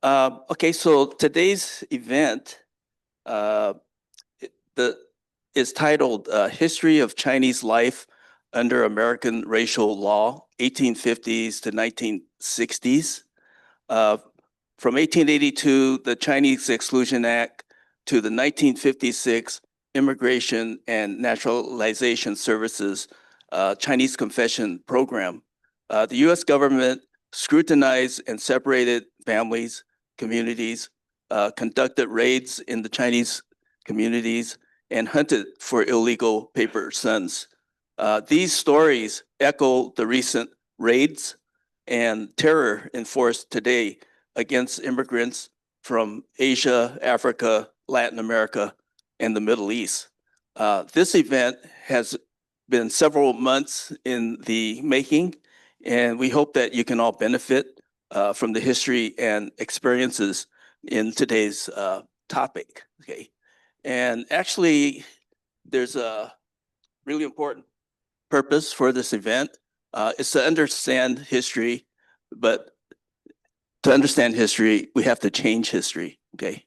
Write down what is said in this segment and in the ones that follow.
Okay, so today's event uh, is titled History of Chinese Life Under American Racial Law, 1850s to 1960s. From 1882, the Chinese Exclusion Act, to the 1956 Immigration and Naturalization Services Chinese Confession Program. The US government scrutinized and separated families, communities, conducted raids in the Chinese communities, and hunted for illegal paper sons. These stories echo the recent raids and terror enforced today against immigrants from Asia, Africa, Latin America, and the Middle East. This event has been several months in the making, and we hope that you can all benefit from the history and experiences in today's topic. Okay, and actually, there's a really important purpose for this event. It's to understand history, but to understand history, we have to change history. Okay.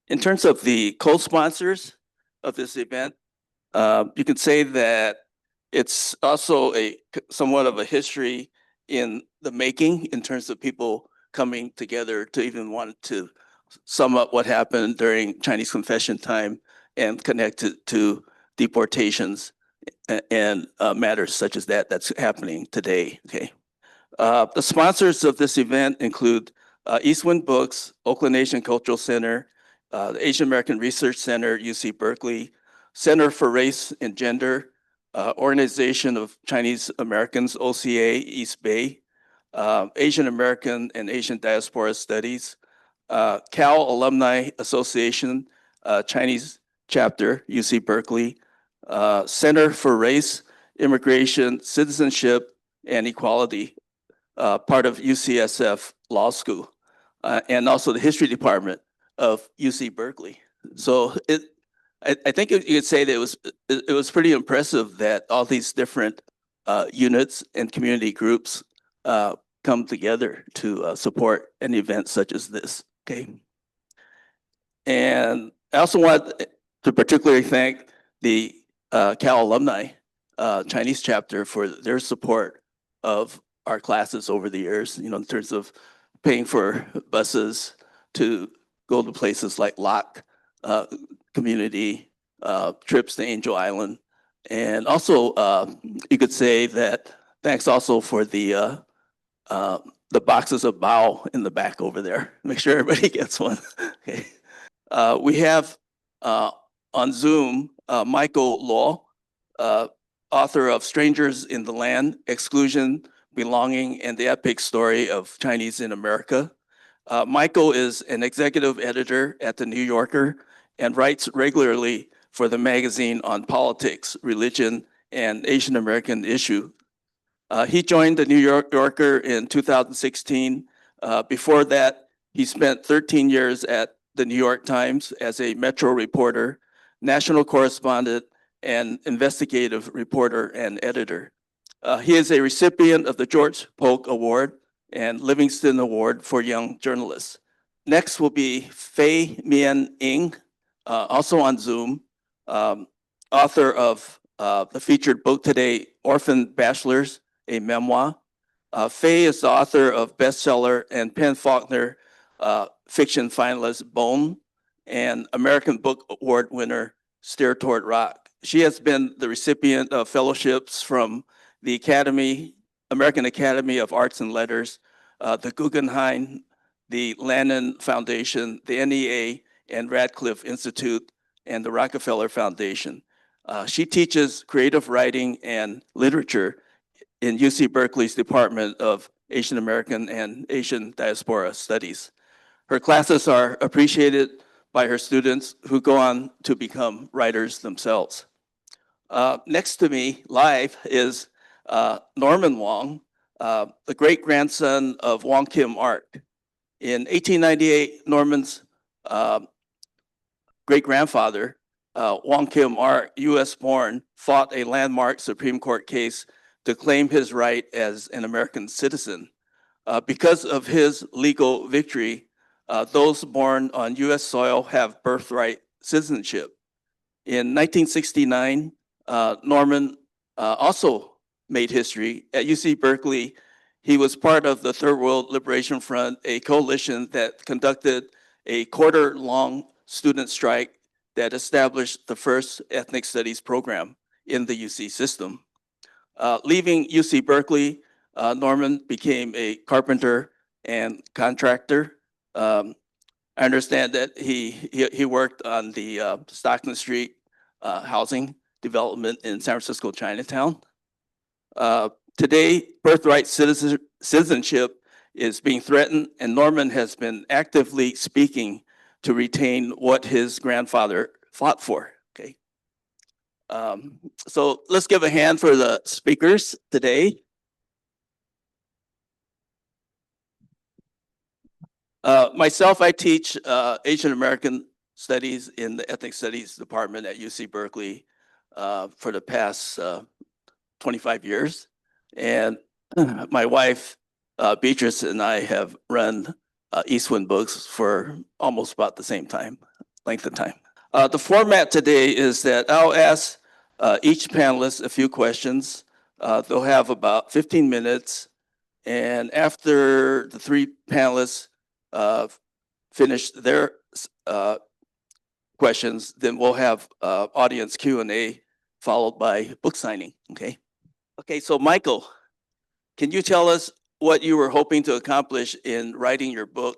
In terms of the co-sponsors of this event, you can say that it's also somewhat of a history in the making in terms of people coming together to even want to sum up what happened during Chinese confession time and connect it to deportations and matters such as that's happening today. Okay. The sponsors of this event include Eastwind Books, Oakland Asian Cultural Center, the Asian American Research Center, UC Berkeley, Center for Race and Gender, Organization of Chinese Americans, OCA, East Bay, Asian American and Asian Diaspora Studies, Cal Alumni Association, Chinese Chapter, UC Berkeley, Center for Race, Immigration, Citizenship, and Equality, part of UCSF Law School, and also the History Department of UC Berkeley. So I think you could say that it was pretty impressive that all these different units and community groups come together to support an event such as this. Okay, and I also want to particularly thank the Cal Alumni Chinese Chapter for their support of our classes over the years, you know, in terms of paying for buses to go to places like Locke community, trips to Angel Island. And also, you could say that thanks also for the boxes of bao in the back over there. Make sure everybody gets one. Okay. We have on Zoom Michael Law, author of Strangers in the Land, Exclusion, Belonging, and the Epic Story of Chinese in America. Michael is an executive editor at The New Yorker and writes regularly for the magazine on politics, religion, and Asian American issue. He joined The New Yorker in 2016. Before that, he spent 13 years at The New York Times as a Metro reporter, national correspondent, and investigative reporter and editor. He is a recipient of the George Polk Award and Livingston Award for Young Journalists. Next will be Fei Myenne, also on Zoom, author of the featured book today, Orphan Bachelors, a memoir. Fei is the author of bestseller and PEN/Faulkner fiction finalist Bone and American Book Award winner Steer Toward Rock. She has been the recipient of fellowships from the American Academy of Arts and Letters, the Guggenheim, the Lannan Foundation, the NEA, and Radcliffe Institute, and the Rockefeller Foundation. She teaches creative writing and literature in UC Berkeley's Department of Asian American and Asian Diaspora Studies. Her classes are appreciated by her students who go on to become writers themselves. Next to me live is Norman Wong, the great-grandson of Wong Kim Ark. In 1898, Norman's great-grandfather, Wong Kim Ark, US-born, fought a landmark Supreme Court case to claim his right as an American citizen. Because of his legal victory, those born on US soil have birthright citizenship. In 1969, Norman also made history. At UC Berkeley, he was part of the Third World Liberation Front, a coalition that conducted a quarter-long student strike that established the first ethnic studies program in the UC system. Leaving UC Berkeley, Norman became a carpenter and contractor. I understand that he worked on the Stockton Street housing development in San Francisco Chinatown. Today, birthright citizenship is being threatened, and Norman has been actively speaking to retain what his grandfather fought for. Okay. So let's give a hand for the speakers today. Myself, I teach Asian American Studies in the Ethnic Studies Department at UC Berkeley for the past 25 years. And my wife, Beatrice, and I have run Eastwind Books for almost about the same length of time. The format today is that I'll ask each panelist a few questions. They'll have about 15 minutes. And after the three panelists finish their questions, then we'll have audience Q&A followed by book signing, okay? Okay, so Michael, can you tell us what you were hoping to accomplish in writing your book,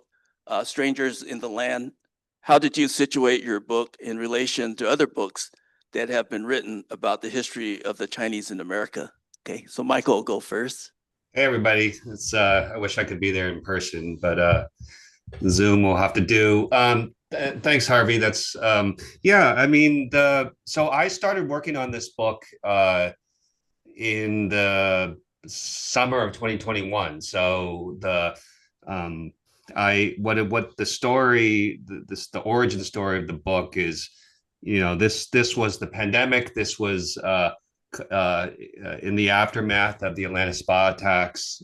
Strangers in the Land? How did you situate your book in relation to other books that have been written about the history of the Chinese in America? Okay, so Michael, go first. Hey everybody, it's I wish I could be there in person, but Zoom will have to do. Thanks, Harvey. That's yeah. I mean, so I started working on this book in the summer of 2021. So what the story, the origin story of the book is, this was the pandemic. This was in the aftermath of the Atlanta spa attacks.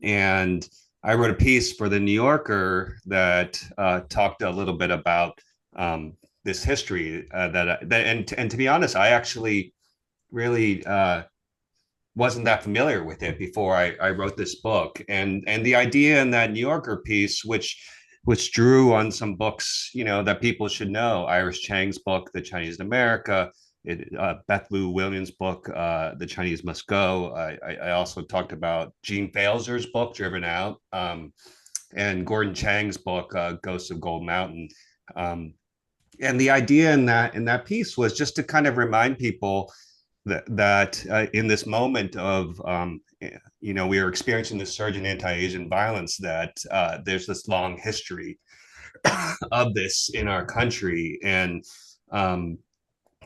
And I wrote a piece for the New Yorker that talked a little bit about this history and to be honest, I actually really wasn't that familiar with it before I wrote this book. And the idea in that New Yorker piece, which drew on some books, that people should know, Iris Chang's book, The Chinese in America, Beth Lou Williams' book, The Chinese Must Go. I also talked about Gene Failser's book, Driven Out, and Gordon Chang's book, Ghosts of Gold Mountain. And the idea in that piece was just to kind of remind people that in this moment of, we are experiencing this surge in anti-Asian violence, that there's this long history of this in our country. And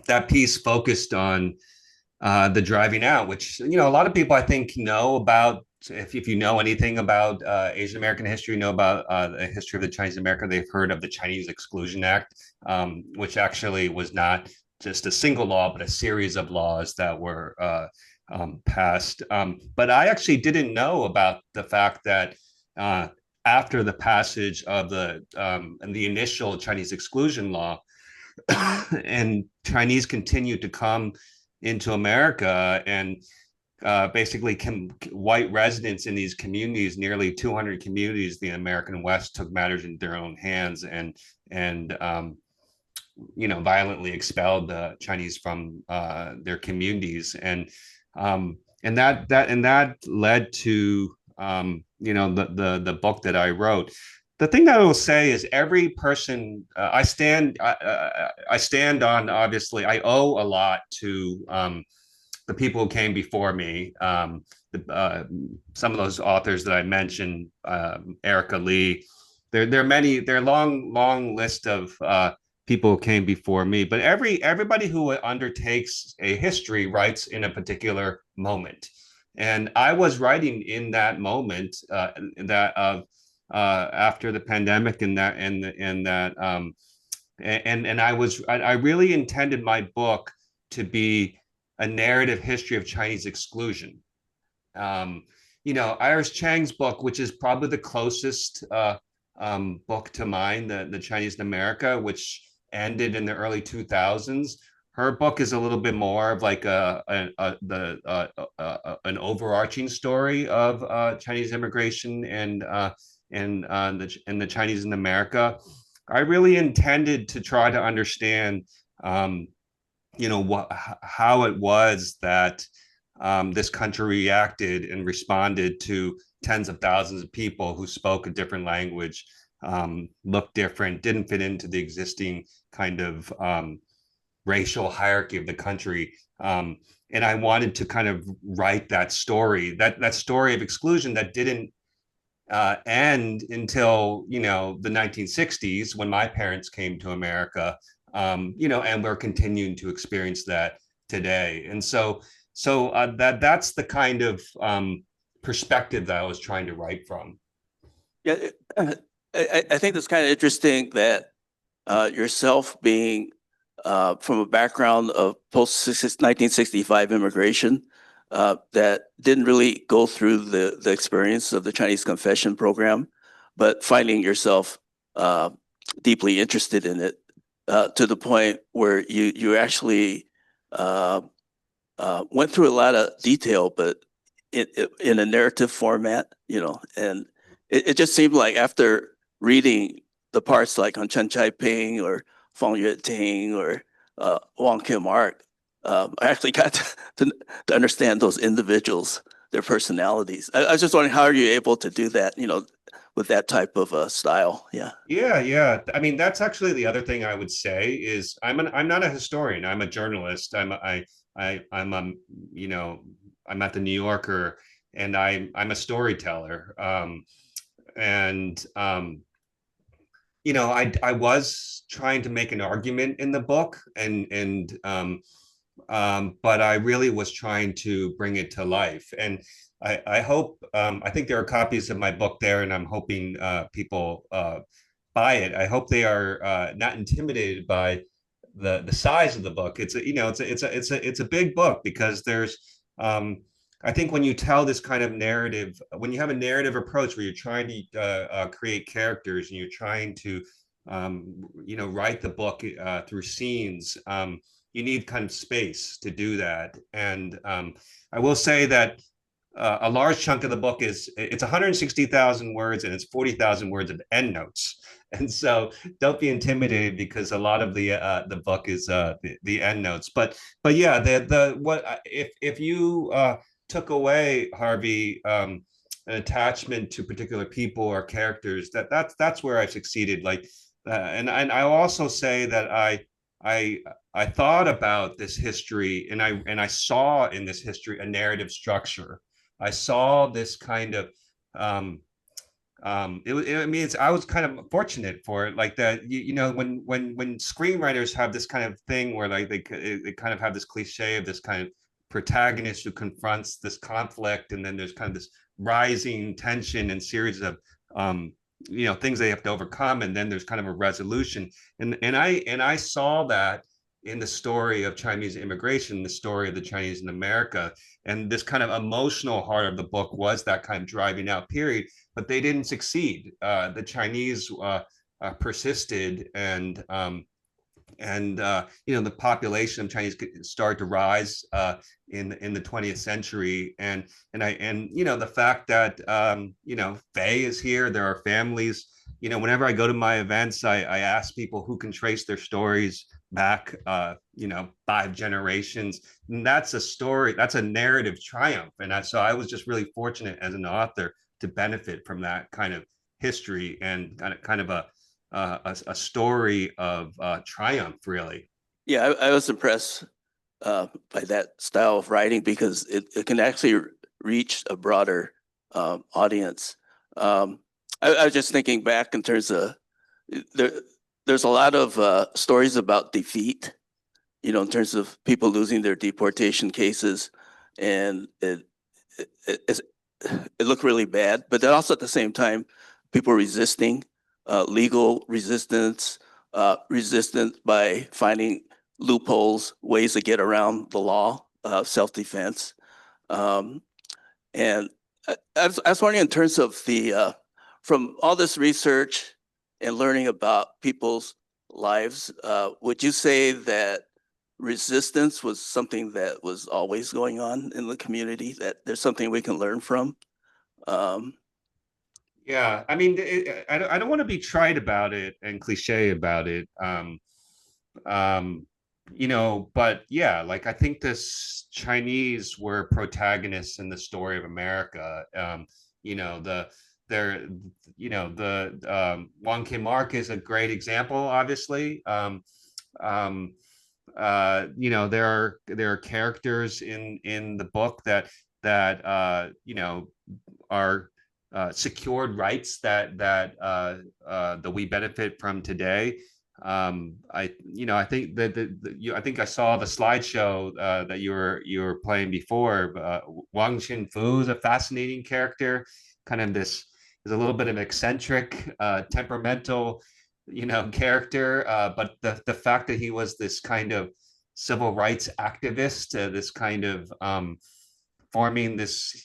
that piece focused on the driving out, which, a lot of people I think know about. If you know anything about Asian American history, know about the history of the Chinese in America, they've heard of the Chinese Exclusion Act, which actually was not just a single law, but a series of laws that were passed. But I actually didn't know about the fact that after the passage of the initial Chinese exclusion law, and Chinese continued to come into America, and basically white residents in these communities, nearly 200 communities, the American West took matters into their own hands and violently expelled the Chinese from their communities, and that led to the book that I wrote. The thing that I will say is every person I stand on, obviously, I owe a lot to the people who came before me. Some of those authors that I mentioned, Erica Lee, there are long list of people who came before me, but everybody who undertakes a history writes in a particular moment. And I was writing in that moment, after the pandemic, and I really intended my book to be a narrative history of Chinese exclusion. Iris Chang's book, which is probably the closest book to mine, the Chinese in America, which ended in the early 2000s. Her book is a little bit more of like an overarching story of Chinese immigration and the Chinese in America. I really intended to try to understand, how it was that this country reacted and responded to tens of thousands of people who spoke a different language, looked different, didn't fit into the existing kind of racial hierarchy of the country. And I wanted to kind of write that story, that story of exclusion that didn't end until the 1960s when my parents came to America, and we're continuing to experience that today. And so that's the kind of perspective that I was trying to write from. Yeah, I think it's kind of interesting that yourself being from a background of post 1965 immigration that didn't really go through the experience of the Chinese confession program, but finding yourself deeply interested in it to the point where you actually went through a lot of detail, but in a narrative format, and it just seemed like after reading the parts like on Chen Chai-ping or Fong Yue-ting or Wong Kim-ark, I actually got to understand those individuals, their personalities. I was just wondering, how are you able to do that, with that type of style? Yeah. Yeah. I mean, that's actually the other thing I would say is I'm not a historian. I'm a journalist. I'm at the New Yorker, and I'm a storyteller. And I was trying to make an argument in the book, but I really was trying to bring it to life. And I hope, I think there are copies of my book there, and I'm hoping people buy it. I hope they are not intimidated by the size of the book. It's a big book because there's I think when you tell this kind of narrative, when you have a narrative approach where you're trying to create characters and you're trying to write the book through scenes, you need kind of space to do that. And I will say that a large chunk of the book it's 160,000 words, and it's 40,000 words of endnotes. And so don't be intimidated because a lot of the book is the endnotes. But yeah, the what if you took away, Harvey, an attachment to particular people or characters, that's where I succeeded. Like, and I also say that I thought about this history, and I saw in this history a narrative structure. I saw this kind of I was kind of fortunate for it, like that. When screenwriters have this kind of thing where like they kind of have this cliche of this kind of protagonist who confronts this conflict, and then there's kind of this rising tension and series of things they have to overcome, and then there's kind of a resolution. And I saw that in the story of Chinese immigration, the story of the Chinese in America. And this kind of emotional heart of the book was that kind of driving out period, but they didn't succeed. The Chinese persisted, and the population of Chinese started to rise in the 20th century, and the fact that Faye is here, there are families. Whenever I go to my events, I ask people who can trace their stories back 5 generations. And that's a story, that's a narrative triumph. And so I was just really fortunate as an author to benefit from that kind of history and kind of a story of triumph, really. Yeah, I was impressed by that style of writing because it can actually reach a broader audience. I was just thinking back in terms of there's a lot of stories about defeat, in terms of people losing their deportation cases, and it looked really bad. But then also at the same time, people resisting, legal resistance, resistance by finding loopholes, ways to get around the law, self-defense. And I was wondering in terms of the, from all this research and learning about people's lives, would you say that resistance was something that was always going on in the community, that there's something we can learn from? Um, Yeah, I mean, I don't want to be trite about it and cliche about it. Um, but yeah, like I think this Chinese were protagonists in the story of America. The they're the Wong Kim Ark is a great example, obviously. Um, there are characters in the book that are secured rights that we benefit from today. I think I think I saw the slideshow that you were playing before. Wang Xinfu is a fascinating character, kind of this is a little bit of an eccentric, temperamental, character. But the fact that he was this kind of civil rights activist, this kind of forming this,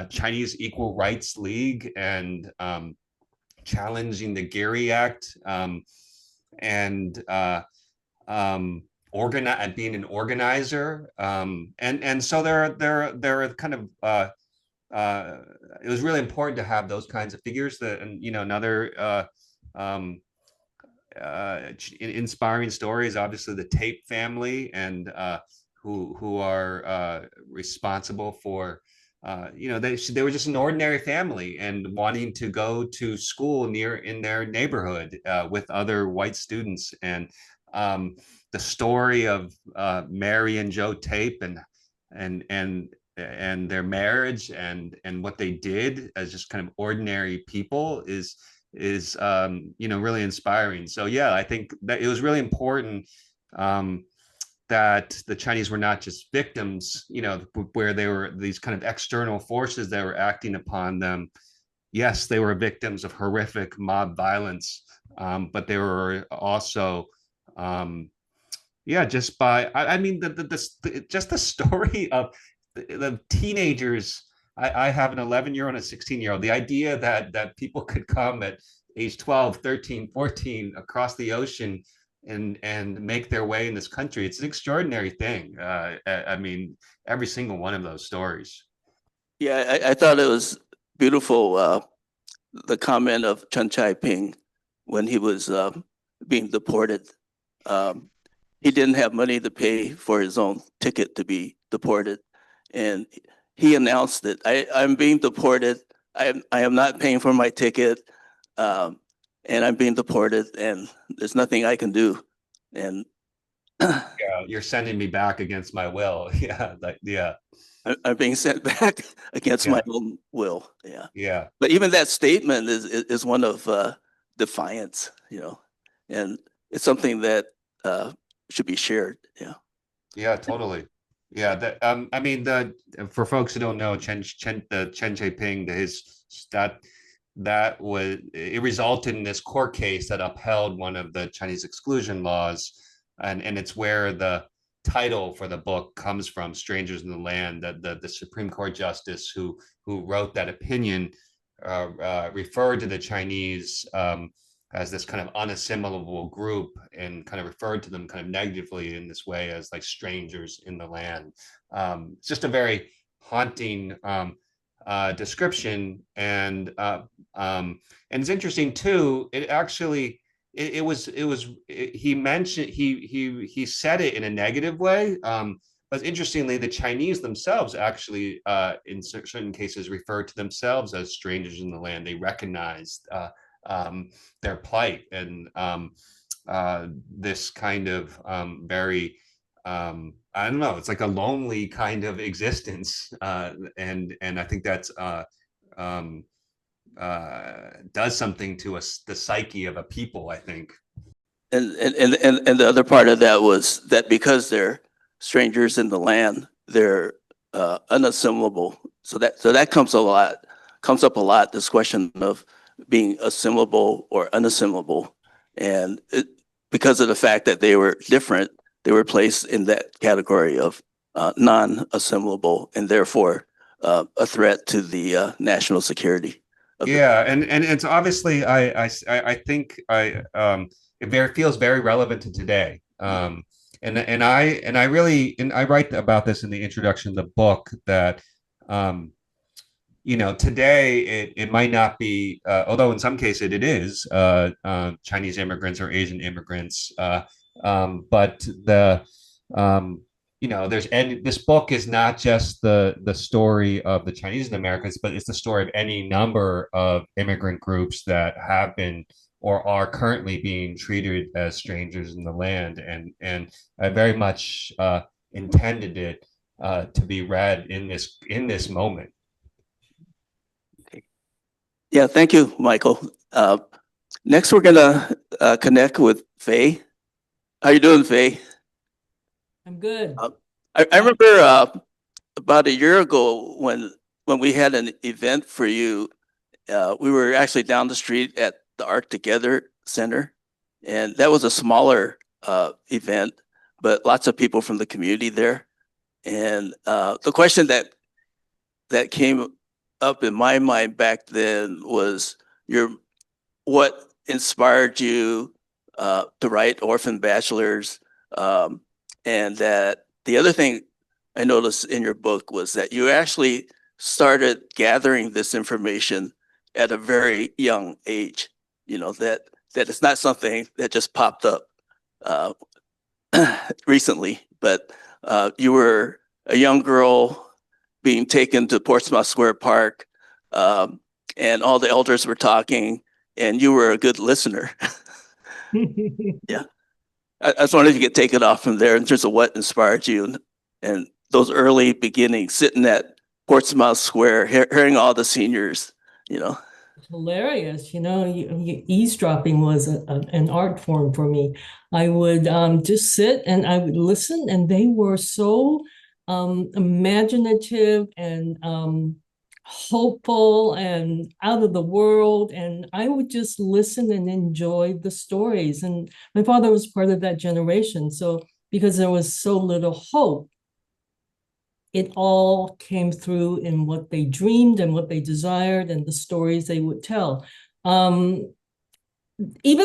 Chinese Equal Rights League and challenging the Geary Act, and being an organizer, and so there are kind of it was really important to have those kinds of figures. That and another um, inspiring stories, obviously the Tape family, and who are responsible for they were just an ordinary family and wanting to go to school near in their neighborhood with other white students. And the story of Mary and Joe Tape and and and their marriage and what they did as just kind of ordinary people is really inspiring. So yeah, I think that it was really important that the Chinese were not just victims, where they were these kind of external forces that were acting upon them. Yes, they were victims of horrific mob violence, but they were also, just by, I mean, just the story of the teenagers. I have an 11-year-old and a 16-year-old. The idea that people could come at age 12, 13, 14 across the ocean and make their way in this country, it's an extraordinary thing. I mean, every single one of those stories. yeah, I thought it was beautiful, the comment of Chen Chai-ping when he was being deported. Um, he didn't have money to pay for his own ticket to be deported. And he announced that I'm being deported. I am not paying for my ticket. Um, and I'm being deported and there's nothing I can do. And You're sending me back against my will. Yeah, yeah, I'm being sent back against my yeah, own will. Yeah. yeah. But even that statement is one of defiance, and it's something that should be shared. Yeah. Yeah, totally. Yeah, that I mean the for folks who don't know, Chen Chai-ping, that was it resulted in this court case that upheld one of the Chinese exclusion laws, and it's where the title for the book comes from, Strangers in the Land. That the Supreme Court justice who wrote that opinion referred to the Chinese as this kind of unassimilable group and kind of referred to them kind of negatively in this way as like strangers in the land. It's just a very haunting description, and it's interesting too. It actually he mentioned he said it in a negative way. But interestingly, the Chinese themselves actually, in certain cases, refer to themselves as strangers in the land. They recognized their plight and this kind of very I don't know, it's like a lonely kind of existence, and I think that's um, does something to us, the psyche of a people, I think. And the other part of that was that because they're strangers in the land, they're unassimilable. So that comes up a lot. This question of being assimilable or unassimilable, and because of the fact that they were different, they were placed in that category of non-assimilable, and therefore a threat to the national security. Yeah, and it's obviously I think it feels very relevant to today. And I write about this in the introduction of the book that um, today it might not be, although in some cases it is Chinese immigrants or Asian immigrants, but um, and this book is not just the story of the Chinese Americans, but it's the story of any number of immigrant groups that have been or are currently being treated as strangers in the land, and I very much intended it to be read in this moment. Yeah, thank you, Michael. Next, we're gonna connect with Faye. How you doing, Faye? I'm good. I remember about a year ago when we had an event for you. We were actually down the street at the Art Together Center, and that was a smaller event, but lots of people from the community there. And the question that came up in my mind back then was what inspired you to write Orphan Bachelors, and that the other thing I noticed in your book was that you actually started gathering this information at a very young age. That it's not something that just popped up recently, but you were a young girl being taken to Portsmouth Square Park, and all the elders were talking, and you were a good listener. Yeah. I just wondered if you could take it off from there in terms of what inspired you and those early beginnings, sitting at Portsmouth Square, hearing all the seniors, Hilarious. Eavesdropping was an art form for me. I would just sit and I would listen, and they were so imaginative and hopeful and out of the world, and I would just listen and enjoy the stories. And my father was part of that generation, so because there was so little hope, it all came through in what they dreamed and what they desired and the stories they would tell. Even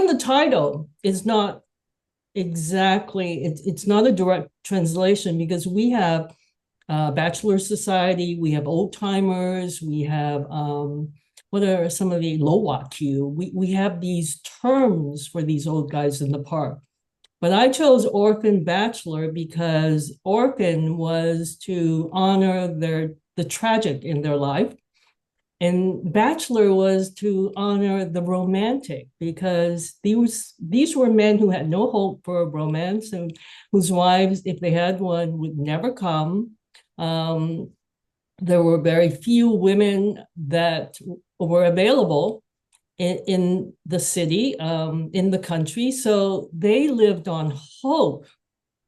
the title is not exactly, it's not a direct translation, because we have Bachelor Society, we have old timers, we have what are some of the OACC? We have these terms for these old guys in the park. But I chose Orphan Bachelor because orphan was to honor the tragic in their life, and bachelor was to honor the romantic, because these were men who had no hope for a romance and whose wives, if they had one, would never come. There were very few women that were available in the city, in the country. So they lived on hope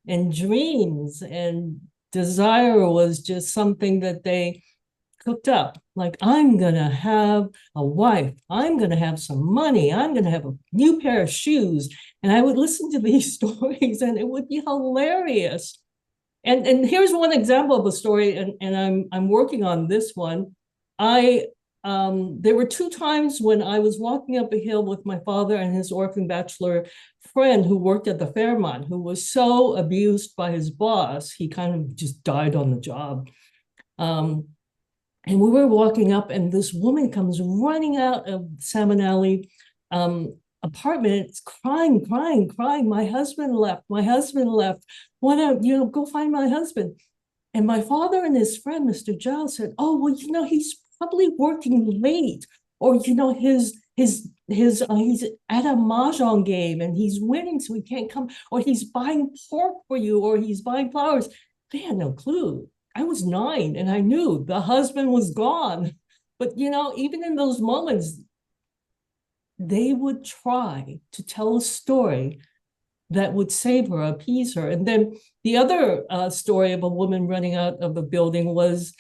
and dreams, and desire was just something that they cooked up. Like, I'm going to have a wife. I'm going to have some money. I'm going to have a new pair of shoes. And I would listen to these stories and it would be hilarious. And here's one example of a story, and I'm working on this one. There were two times when I was walking up a hill with my father and his orphan bachelor friend who worked at the Fairmont, who was so abused by his boss, he kind of just died on the job. And we were walking up, and this woman comes running out of Salmon Alley apartment, crying. My husband left. Why don't go find my husband? And my father and his friend, Mr. Giles, said, "Oh, well, he's probably working late, or he's at a mahjong game and he's winning, so he can't come, or he's buying pork for you, or he's buying flowers." They had no clue. I was 9 and I knew the husband was gone. But even in those moments, they would try to tell a story that would save her, appease her. And then the other story of a woman running out of a building was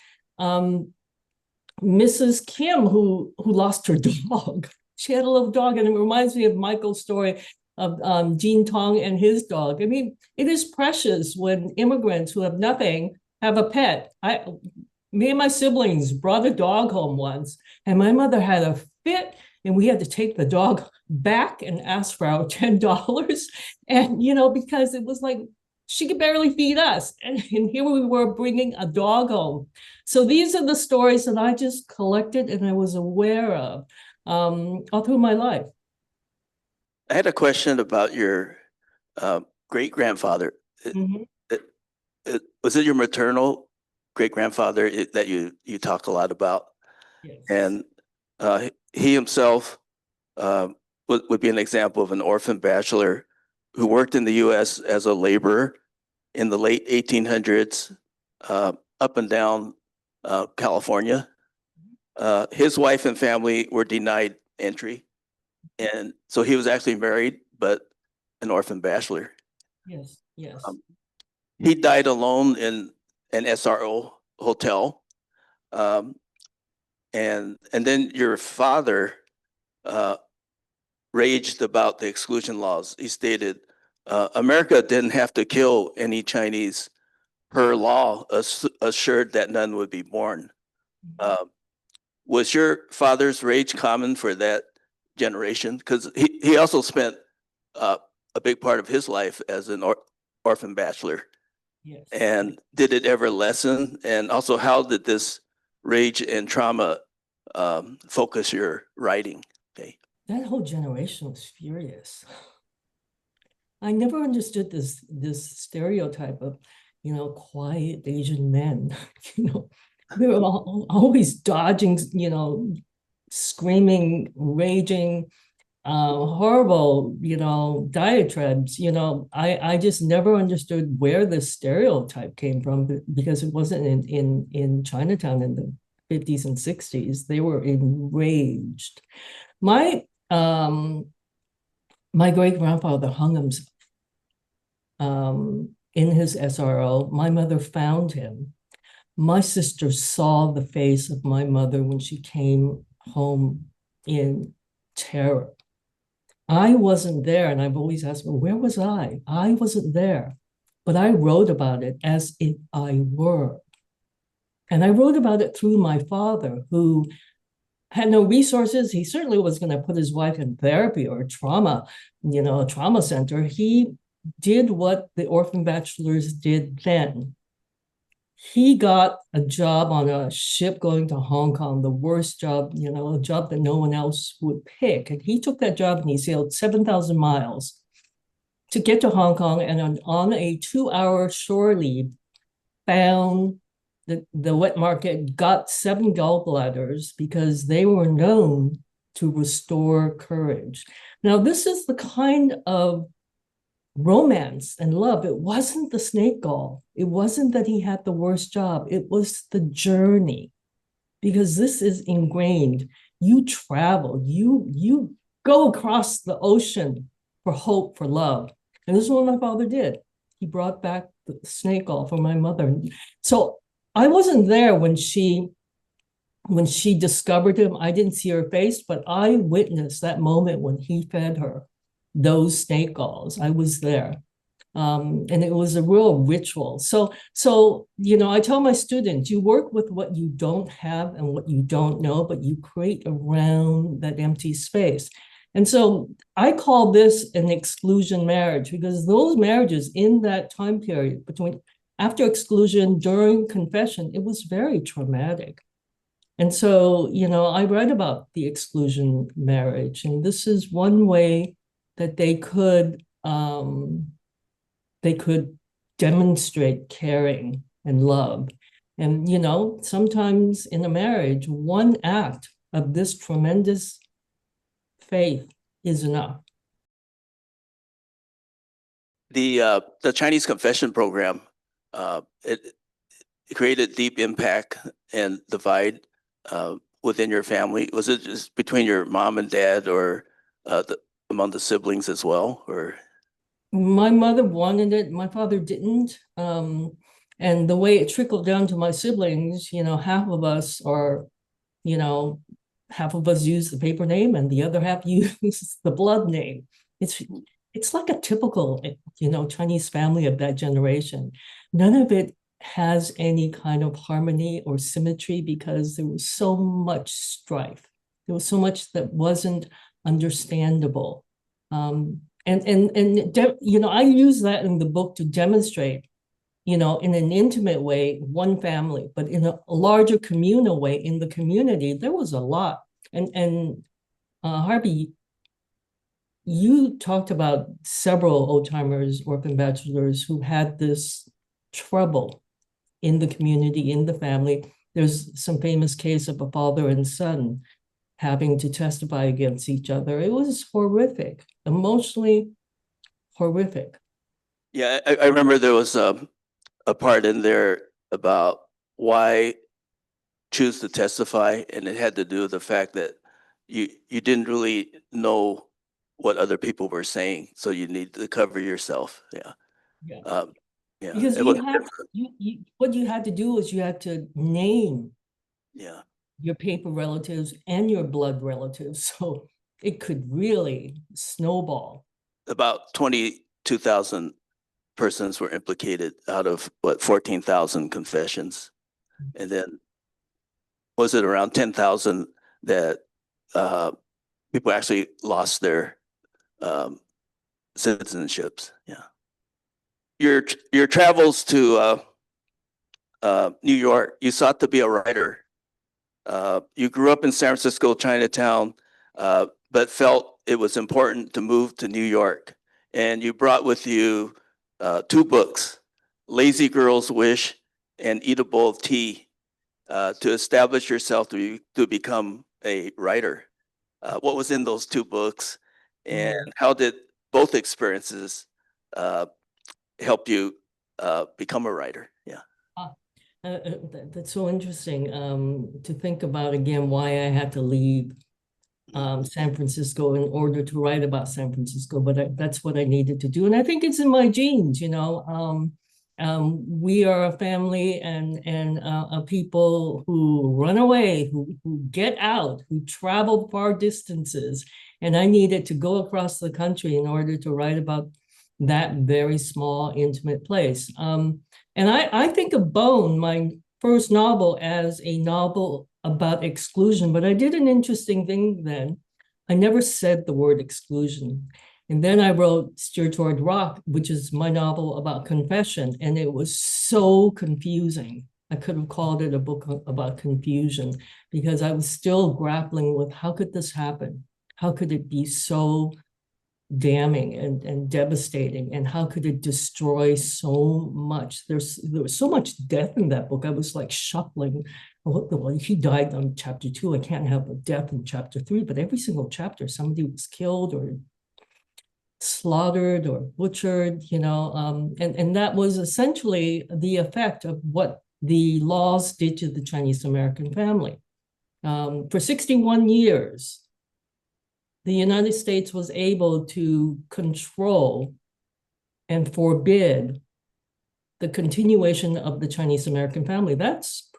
Mrs. Kim, who lost her dog. She had a little dog, and it reminds me of Michael's story of Jean Tong and his dog. I mean, it is precious when immigrants who have nothing have a pet. Me and my siblings brought a dog home once, and my mother had a fit, and we had to take the dog back and ask for our $10. And, because it was like she could barely feed us. And here we were bringing a dog home. So these are the stories that I just collected and I was aware of all through my life. I had a question about your great-grandfather. Mhm. Was it your maternal great-grandfather that you talk a lot about? Yes. And he himself would be an example of an orphan bachelor who worked in the U.S. as a laborer in the late 1800s, up and down California. His wife and family were denied entry, and so he was actually married, but an orphan bachelor. Yes, yes. He died alone in an SRO hotel, and then your father raged about the exclusion laws. He stated, America didn't have to kill any Chinese. Her law assured that none would be born. Was your father's rage common for that generation? Because he also spent a big part of his life as an orphan bachelor. Yes. And did it ever lessen? And also, how did this rage and trauma focus your writing? Okay. That whole generation was furious. I never understood this stereotype of, quiet Asian men. We were always dodging, screaming, raging, horrible, diatribes. I just never understood where the stereotype came from because it wasn't in Chinatown in the 50s and 60s. They were enraged. My great grandfather hung himself in his SRO. My mother found him. My sister saw the face of my mother when she came home in terror. I wasn't there, and I've always asked, well, where was I? I wasn't there, but I wrote about it as if I were. And I wrote about it through my father, who had no resources. He certainly was going to put his wife in therapy or trauma, a trauma center. He did what the orphan bachelors did then. He got a job on a ship going to Hong Kong, the worst job, a job that no one else would pick. And he took that job and he sailed 7,000 miles to get to Hong Kong, and on a 2-hour shore leave, found the wet market, got 7 gallbladders because they were known to restore courage. Now, this is the kind of romance and love. It wasn't the snake gall. It wasn't that he had the worst job. It was the journey, because this is ingrained. You travel, you go across the ocean for hope, for love. And this is what my father did. He brought back the snake gall for my mother. So I wasn't there when she discovered him. I didn't see her face, but I witnessed that moment when he fed her those snake galls. I was there. And it was a real ritual. So, I tell my students, you work with what you don't have and what you don't know, but you create around that empty space. And so I call this an exclusion marriage, because those marriages in that time period between after exclusion, during confession, it was very traumatic. And so, I write about the exclusion marriage, and this is one way that they could demonstrate caring and love. And, sometimes in a marriage, one act of this tremendous faith is enough. The Chinese confession program, it created deep impact and divide within your family. Was it just between your mom and dad, or among the siblings as well, or? My mother wanted it, my father didn't. And the way it trickled down to my siblings, half of us are, half of us use the paper name and the other half use the blood name. It's like a typical, Chinese family of that generation. None of it has any kind of harmony or symmetry because there was so much strife. There was so much that wasn't understandable. I use that in the book to demonstrate, in an intimate way, one family, but in a larger communal way, in the community, there was a lot. And Harvey, you talked about several old-timers, orphan bachelors who had this trouble in the community, in the family. There's some famous case of a father and son having to testify against each other. It was horrific, emotionally horrific. Yeah, I remember there was a part in there about why choose to testify, and it had to do with the fact that you didn't really know what other people were saying, so you need to cover yourself. Yeah. Yeah. Yeah. Because It was what you had to do was you had to name yeah. your paper relatives and your blood relatives, so it could really snowball. About 22,000 persons were implicated out of 14,000 confessions. And then was it around 10,000 that people actually lost their citizenships? Yeah. Your travels to New York, you sought to be a writer. You grew up in San Francisco, Chinatown, but felt it was important to move to New York. And you brought with you 2 books, Lazy Girl's Wish and Eat a Bowl of Tea, to establish yourself to become a writer. What was in those 2 books, and how did both experiences help you become a writer? Yeah. That's so interesting to think about again why I had to leave San Francisco in order to write about San Francisco, but that's what I needed to do. And I think it's in my genes, we are a family and a people who run away, who get out, who travel far distances. And I needed to go across the country in order to write about that very small, intimate place. And I think of Bone, my first novel, as a novel about exclusion, but I did an interesting thing then. I never said the word exclusion. And then I wrote Steer Toward Rock, which is my novel about confession, and it was so confusing. I could have called it a book about confusion because I was still grappling with how could this happen? How could it be so damning and devastating, and how could it destroy so much? There was so much death in that book. I was like shuffling. Well, he died on chapter 2. I can't have a death in chapter 3, but every single chapter somebody was killed or slaughtered or butchered, and that was essentially the effect of what the laws did to the Chinese American family. For 61 years, the United States was able to control and forbid the continuation of the Chinese American family. That's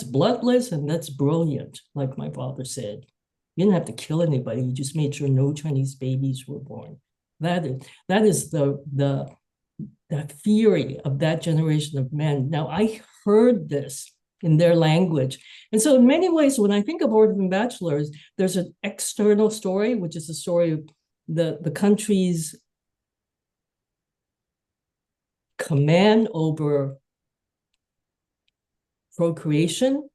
bloodless and that's brilliant, like my father said. You didn't have to kill anybody, you just made sure no Chinese babies were born. That is the theory of that generation of men. Now, I heard this in their language. And so in many ways, when I think of orphan bachelors, there's an external story, which is the story of the country's command over procreation.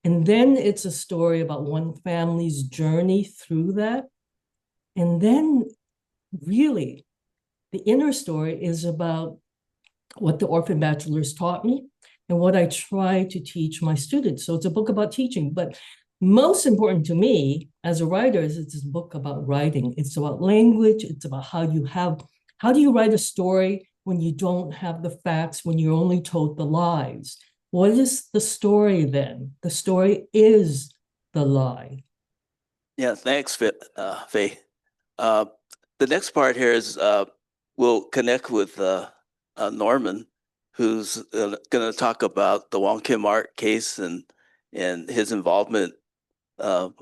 And then it's a story about one family's journey through that. And then really, the inner story is about what the orphan bachelors taught me and what I try to teach my students. So it's a book about teaching, but most important to me as a writer is it's a book about writing. It's about language. It's about how do you write a story when you don't have the facts, when you're only told the lies? What is the story then? The story is the lie. Yeah, thanks, Faye. The next part here is we'll connect with Norman, who's going to talk about the Wong Kim Art case and his involvement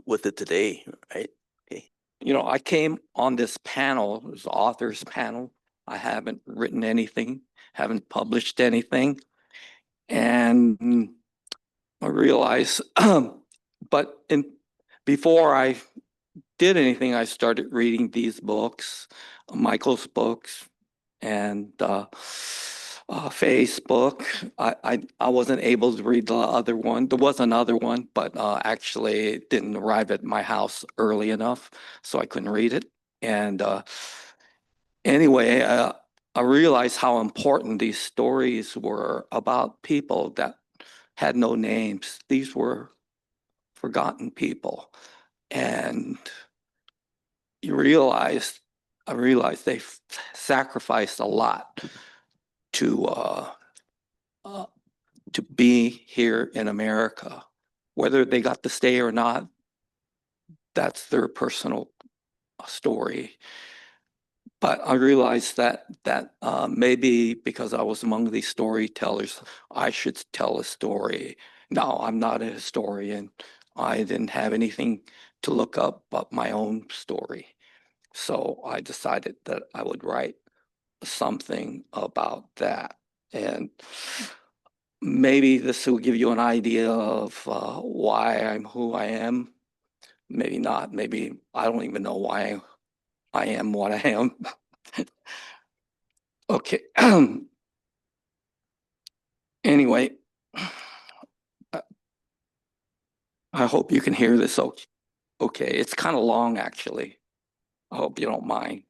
with it today, right? Okay. I came on this panel, it was the author's panel. I haven't written anything, haven't published anything. And I realized, but before I did anything, I started reading these books, Michael's books, and Facebook. I wasn't able to read the other one. There was another one, but actually it didn't arrive at my house early enough, so I couldn't read it. And anyway, I realized how important these stories were about people that had no names. These were forgotten people. And I realized they sacrificed a lot to uh, uh, to be here in America. Whether they got to stay or not, that's their personal story. But I realized that maybe because I was among these storytellers, I should tell a story. No, I'm not a historian. I didn't have anything to look up but my own story. So I decided that I would write something about that. And maybe this will give you an idea of why I'm who I am. Maybe not. Maybe I don't even know why I am what I am. Okay. Anyway, I hope you can hear this okay. It's kind of long, actually. I hope you don't mind.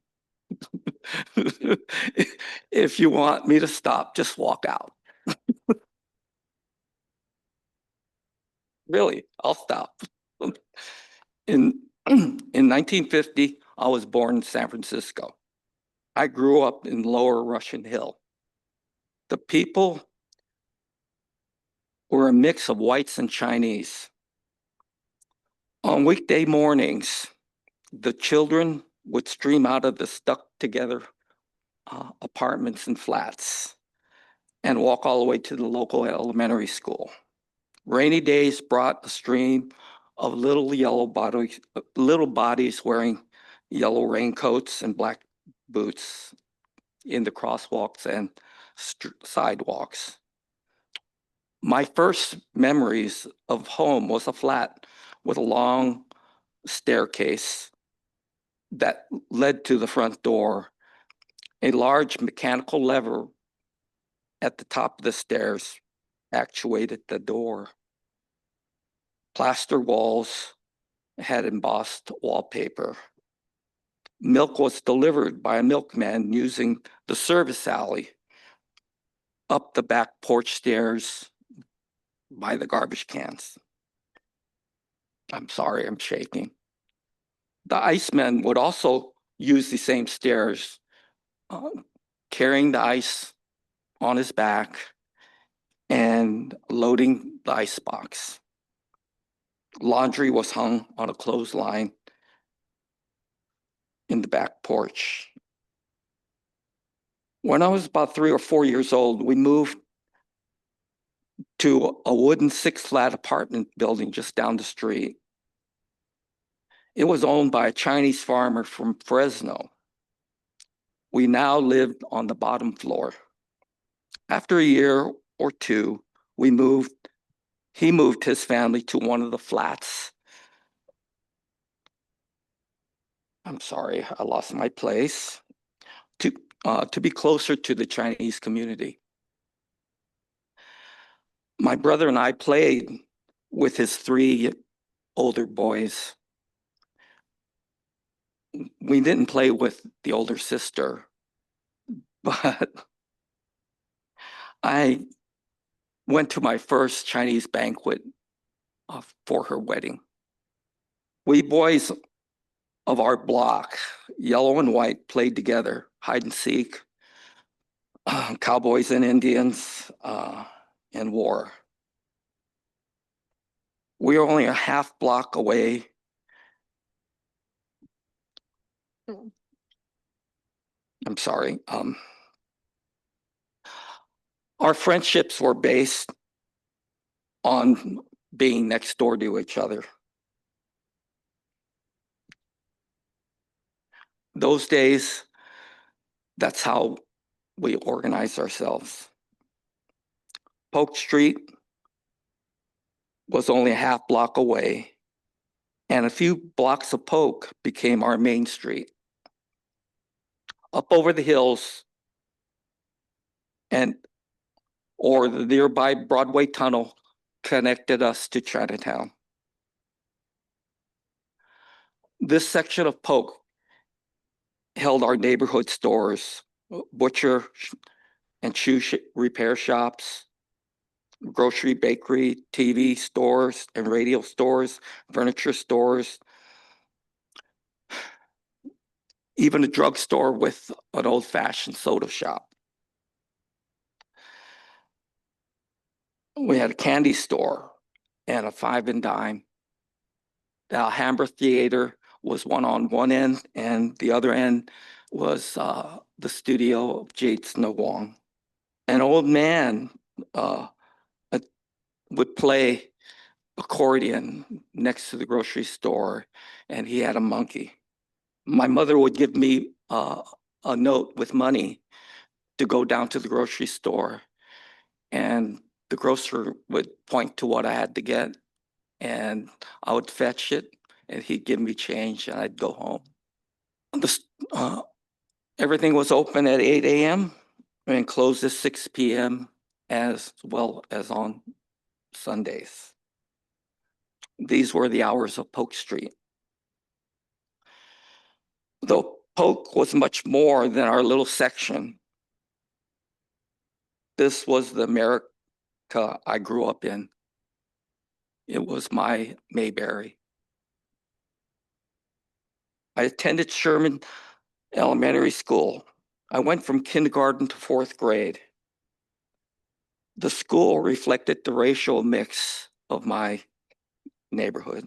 If you want me to stop, just walk out. Really, I'll stop. In 1950, I was born in San Francisco. I grew up in Lower Russian Hill. The people were a mix of whites and Chinese. On weekday mornings, the children would stream out of the stuck together apartments and flats and walk all the way to the local elementary school. Rainy days brought a stream of little bodies wearing yellow raincoats and black boots in the crosswalks and sidewalks. My first memories of home was a flat with a long staircase that led to the front door. A large mechanical lever at the top of the stairs actuated the door. Plaster walls had embossed wallpaper. Milk was delivered by a milkman using the service alley up the back porch stairs by the garbage cans. I'm sorry, I'm shaking. The iceman would also use the same stairs, carrying the ice on his back and loading the ice box. Laundry was hung on a clothesline in the back porch. When I was about 3 or 4 years old, we moved to a wooden 6-flat apartment building just down the street. It was owned by a Chinese farmer from Fresno. We now lived on the bottom floor. After a year or two, he moved his family to one of the flats. I'm sorry, I lost my place. To be closer to the Chinese community. My brother and I played with his 3 older boys. We didn't play with the older sister, but I went to my first Chinese banquet for her wedding. We boys of our block, yellow and white, played together, hide and seek, cowboys and Indians, and war. We were only a half block away. I'm sorry. Our friendships were based on being next door to each other. Those days, that's how we organized ourselves. Polk Street was only a half block away, and a few blocks of Polk became our main street. Up over the hills or the nearby Broadway Tunnel connected us to Chinatown. This section of Polk held our neighborhood stores, butcher and shoe repair shops, grocery, bakery, TV stores and radio stores, furniture stores, even a drugstore with an old-fashioned soda shop. We had a candy store and a five and dime. The Alhambra Theater was on one end, and the other end was the studio of Norman Wong. An old man would play accordion next to the grocery store, and he had a monkey. My mother would give me a note with money to go down to the grocery store, and the grocer would point to what I had to get, and I would fetch it, and he'd give me change, and I'd go home. Everything was open at 8 a.m. and closed at 6 p.m. as well as on Sundays. These were the hours of Polk Street. Though Polk was much more than our little section, this was the America I grew up in. It was my Mayberry. I attended Sherman Elementary School. I went from kindergarten to fourth grade. The school reflected the racial mix of my neighborhood.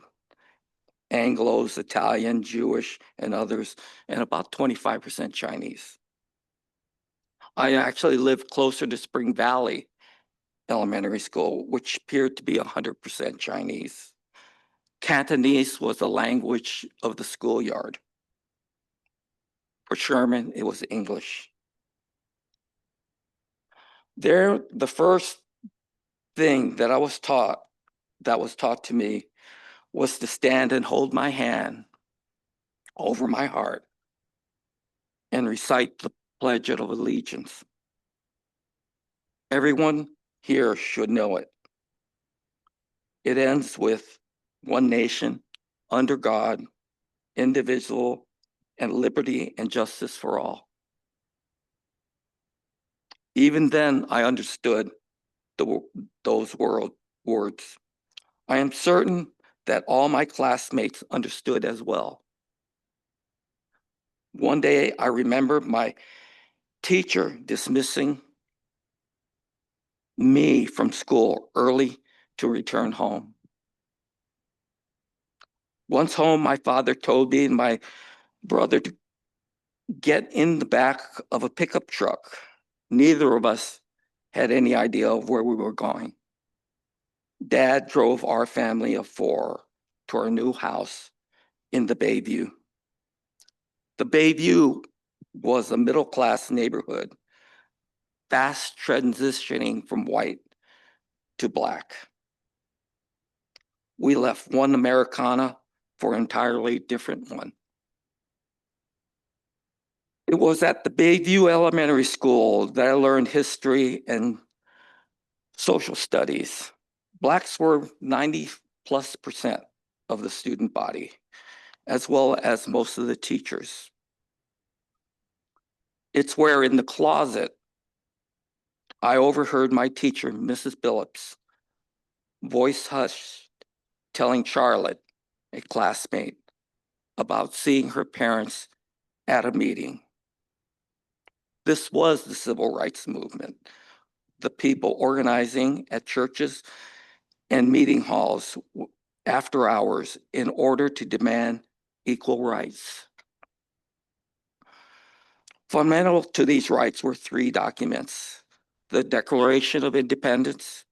Anglos, Italian, Jewish, and others, and about 25% Chinese. I actually lived closer to Spring Valley Elementary School, which appeared to be 100% Chinese. Cantonese was the language of the schoolyard. For Sherman, it was English. There, the first thing that was taught to me was to stand and hold my hand over my heart and recite the Pledge of Allegiance. Everyone here should know it. It ends with one nation, under God, indivisible, and liberty and justice for all. Even then, I understood those words. I am certain that all my classmates understood as well. One day, I remember my teacher dismissing me from school early to return home. Once home, my father told me and my brother to get in the back of a pickup truck. Neither of us had any idea of where we were going. Dad drove our family of four to our new house in the Bayview. The Bayview was a middle-class neighborhood, fast transitioning from white to black. We left one Americana for an entirely different one. It was at the Bayview Elementary School that I learned history and social studies. Blacks were 90+% of the student body, as well as most of the teachers. It's where in the closet, I overheard my teacher, Mrs. Billups, voice hushed, telling Charlotte, a classmate, about seeing her parents at a meeting. This was the civil rights movement, the people organizing at churches and meeting halls after hours in order to demand equal rights. Fundamental to these rights were three documents: the Declaration of Independence.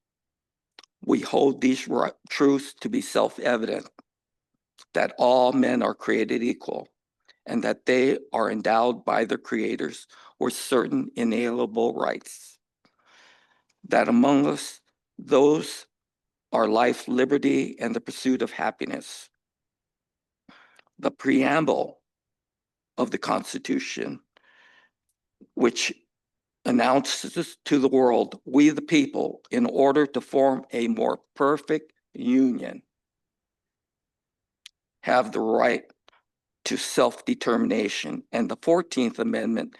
We hold these truths to be self-evident, that all men are created equal, and that they are endowed by their creators with certain inalienable rights. That among us Those are life, liberty, and the pursuit of happiness. The preamble of the Constitution, which announces to the world, we the people, in order to form a more perfect union, have the right to self-determination, and the 14th Amendment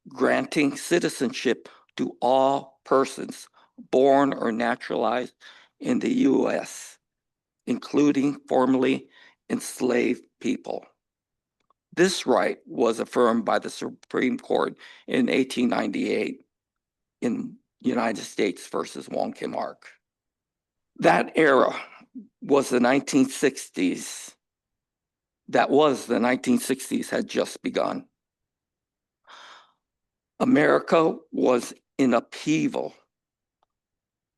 granting citizenship to all persons born or naturalized in the U.S., including formerly enslaved people. This right was affirmed by the Supreme Court in 1898 in United States versus Wong Kim Ark. That era was the 1960s. The 1960s had just begun. America was in upheaval,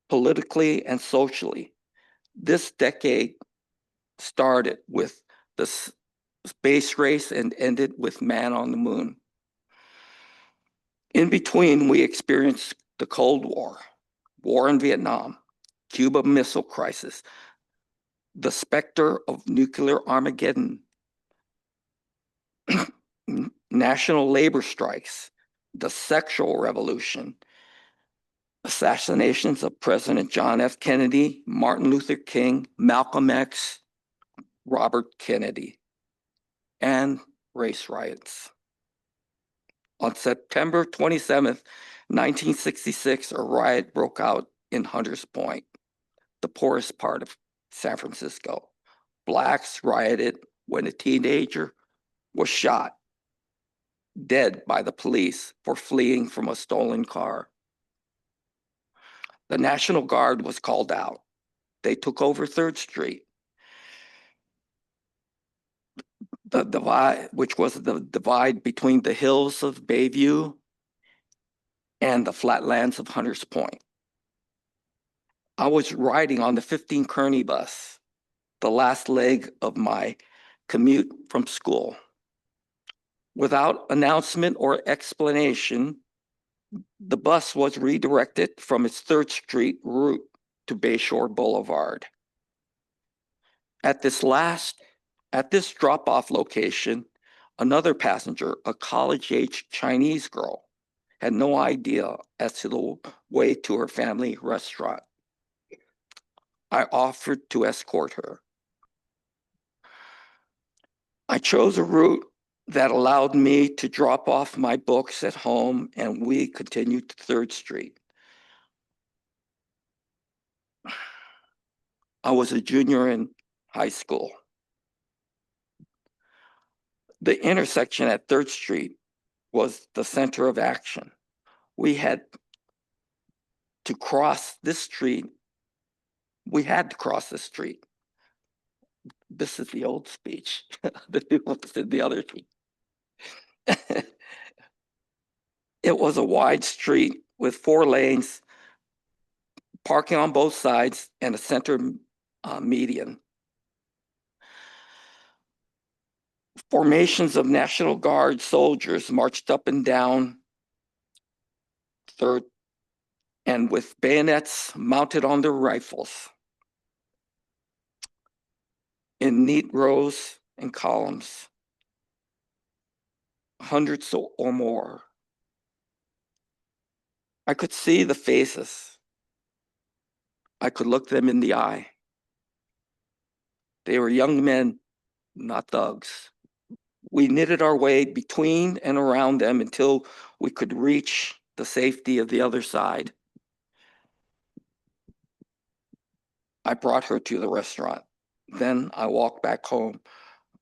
politically and socially. This decade started with the space race and ended with man on the moon. In between, we experienced the Cold War, war in Vietnam, Cuba Missile Crisis, the specter of nuclear Armageddon, national labor strikes, the sexual revolution, assassinations of President John F. Kennedy, Martin Luther King, Malcolm X, Robert Kennedy, and race riots. On September 27th, 1966, a riot broke out in Hunters Point, the poorest part of San Francisco. Blacks rioted when a teenager was shot dead by the police for fleeing from a stolen car. The National Guard was called out. They took over 3rd Street. The divide, which was the divide between the hills of Bayview and the flatlands of Hunters Point. I was riding on the 15 Kearny bus, the last leg of my commute from school. Without announcement or explanation, the bus was redirected from its 3rd Street route to Bayshore Boulevard. At this drop-off location, another passenger, a college-age Chinese girl, had no idea as to the way to her family restaurant. I offered to escort her. I chose a route that allowed me to drop off my books at home, and we continued to 3rd Street. I was a junior in high school. The intersection at 3rd Street was the center of action. We had to cross this street. We had to cross the street. This is the old speech. The new one's in the other street. It was a wide street with 4 lanes, parking on both sides, and a center median. Formations of National Guard soldiers marched up and down 3rd, and with bayonets mounted on their rifles in neat rows and columns, hundreds or more. I could see the faces. I could look them in the eye. They were young men, not thugs. We knitted our way between and around them until we could reach the safety of the other side. I brought her to the restaurant. Then I walked back home,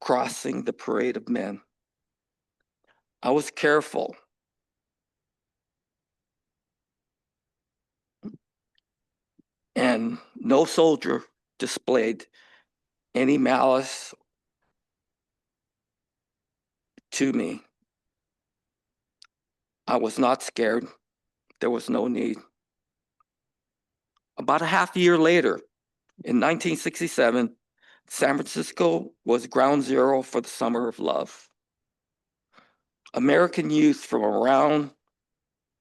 crossing the parade of men. I was careful. And no soldier displayed any malice to me. I was not scared. There was no need. About a half year later, in 1967, San Francisco was ground zero for the Summer of Love. American youth from around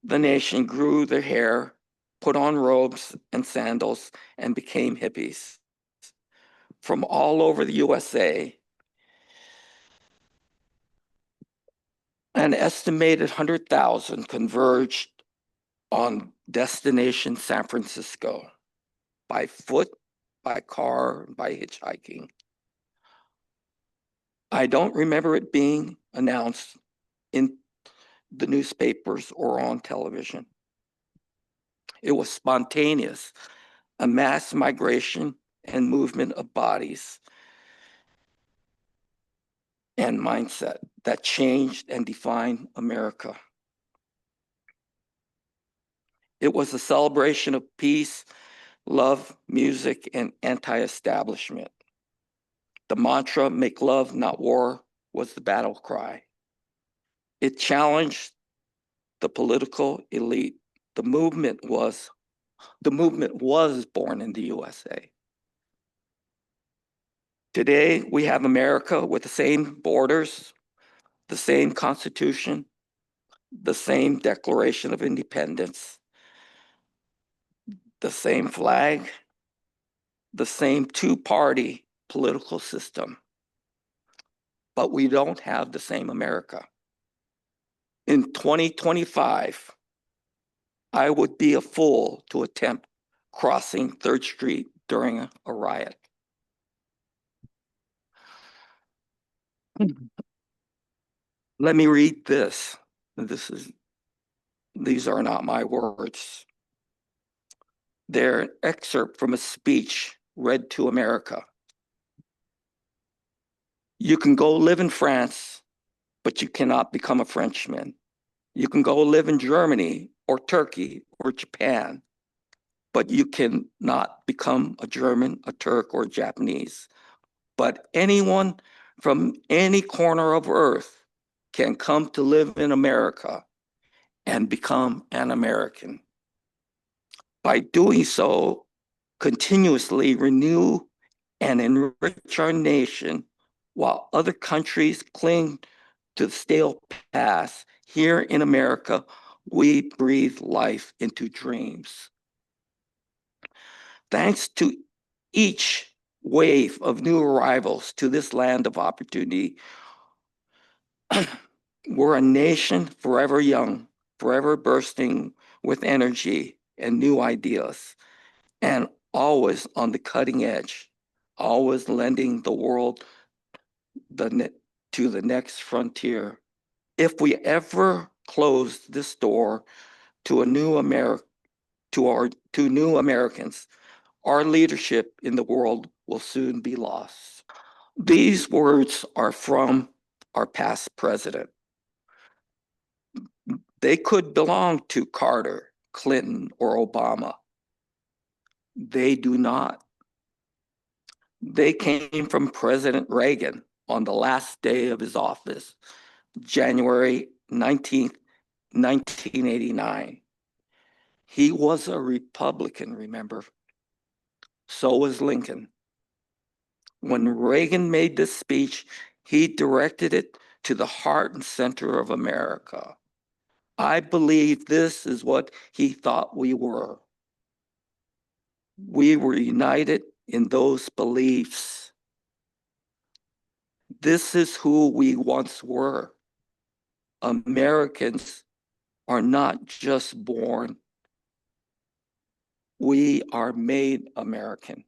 the nation grew their hair put on robes and sandals, and became hippies. From all over the USA, an estimated 100,000 converged on destination San Francisco by foot, by car, by hitchhiking. I don't remember it being announced in the newspapers or on television. It was spontaneous, a mass migration and movement of bodies and mindset that changed and defined America. It was a celebration of peace, love, music, and anti-establishment. The mantra, "Make love, not war," was the battle cry. It challenged the political elite. The movement was born in the USA. Today, we have America with the same borders, the same Constitution, the same Declaration of Independence, the same flag, the same two-party political system. But we don't have the same America. In 2025, I would be a fool to attempt crossing 3rd Street during a riot. Let me read this. These are not my words. They're an excerpt from a speech read to America. You can go live in France, but you cannot become a Frenchman. You can go live in Germany or Turkey or Japan, but you cannot become a German, a Turk, or a Japanese. But anyone from any corner of Earth can come to live in America and become an American. By doing so, continuously renew and enrich our nation while other countries cling to the stale past. Here in America, we breathe life into dreams. Thanks to each wave of new arrivals to this land of opportunity, we're a nation forever young, forever bursting with energy and new ideas, and always on the cutting edge, always lending the world to the next frontier. If we ever close this door to new Americans, our leadership in the world will soon be lost. These words are from our past president. They could belong to Carter, Clinton, or Obama. They do not. They came from President Reagan on the last day of his office, January 19th, 1989. He was a Republican, remember? So was Lincoln. When Reagan made this speech, he directed it to the heart and center of America. I believe this is what he thought we were. We were united in those beliefs. This is who we once were. Americans are not just born. We are made American.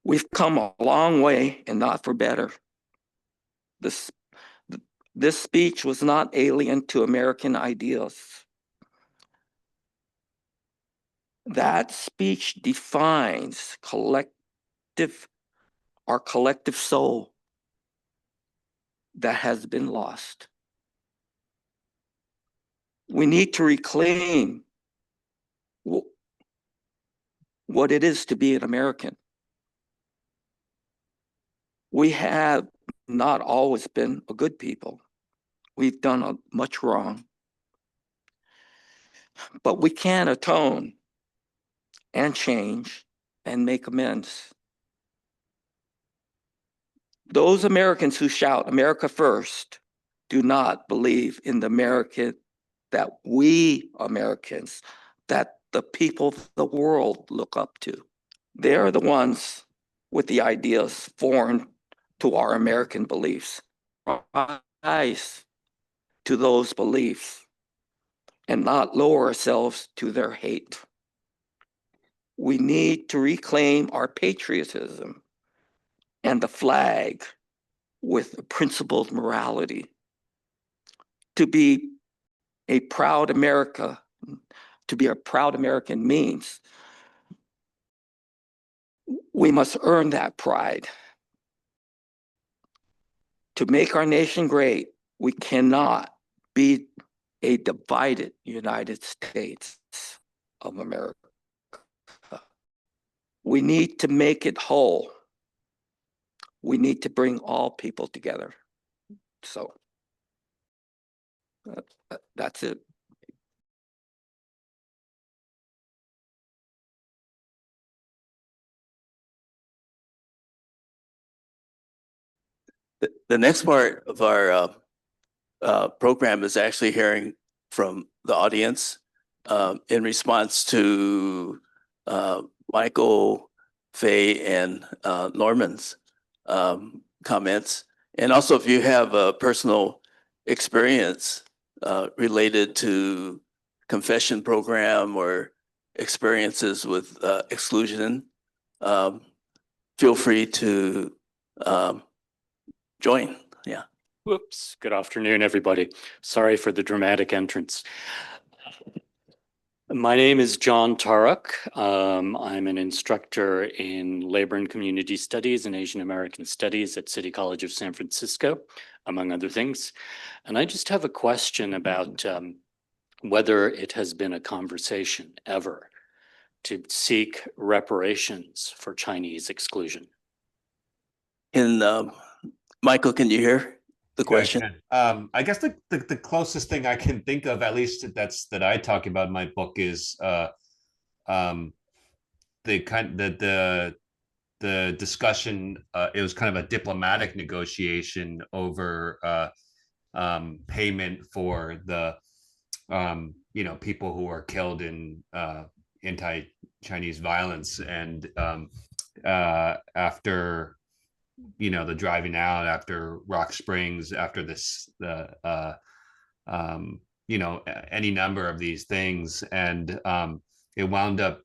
We've come a long way and not for better. This speech was not alien to American ideals. That speech defines our collective soul that has been lost. We need to reclaim what it is to be an American. We have not always been a good people. We've done much wrong. But we can atone and change and make amends. Those Americans who shout America first do not believe in the American that we Americans that the people of the world look up to. They're the ones with the ideas foreign to our American beliefs. Rise to those beliefs and not lower ourselves to their hate. We need to reclaim our patriotism and the flag with principled morality. To be a proud America, to be a proud American means we must earn that pride. To make our nation great, we cannot be a divided United States of America. We need to make it whole. We need to bring all people together. So that's it. The next part of our program is actually hearing from the audience in response to Michael, Faye, and Norman's comments. And also, if you have a personal experience related to confession program or experiences with exclusion, feel free to join. Yeah. Whoops. Good afternoon, everybody. Sorry for the dramatic entrance. My name is John Taruk. I'm an instructor in Labor and Community Studies and Asian American Studies at City College of San Francisco, among other things. And I just have a question about whether it has been a conversation ever to seek reparations for Chinese exclusion. And Michael, can you hear the question? I guess the closest thing I can think of, at least that I talk about in my book, is the discussion. It was kind of a diplomatic negotiation over payment for the people who were killed in anti-Chinese violence, and after the driving out, after Rock Springs, after any number of these things, and it wound up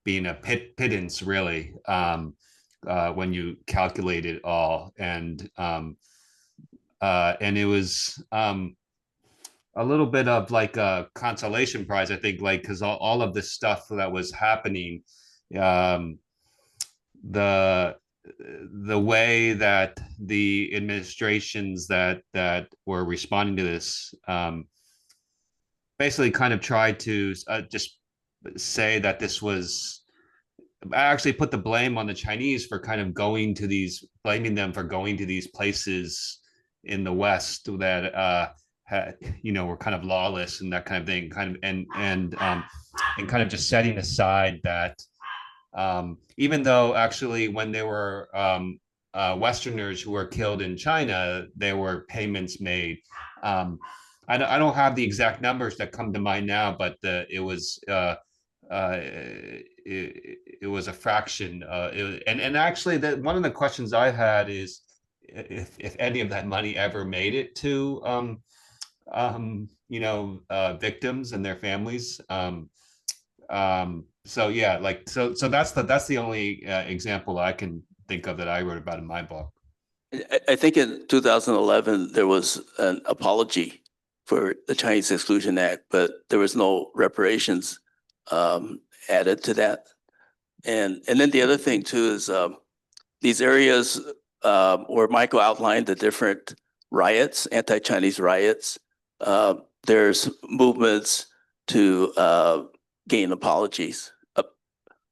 being a pittance, really, when you calculate it all, and it was a little bit of like a consolation prize, I think, like, because all of this stuff that was happening, the way that the administrations that were responding to this basically kind of tried to just say that this was, I actually put the blame on the Chinese for kind of blaming them for going to these places in the West that were kind of lawless and that kind of thing, and kind of just setting aside that even though actually when there were Westerners who were killed in China, there were payments made. I don't have the exact numbers that come to mind now, but it was a fraction. And actually, one of the questions I've had is if any of that money ever made it to victims and their families. So yeah, so that's the only example I can think of that I wrote about in my book. I think in 2011 there was an apology for the Chinese Exclusion Act, but there was no reparations added to that. And then the other thing too is these areas where Michael outlined the different riots, anti-Chinese riots. There's movements to gain apologies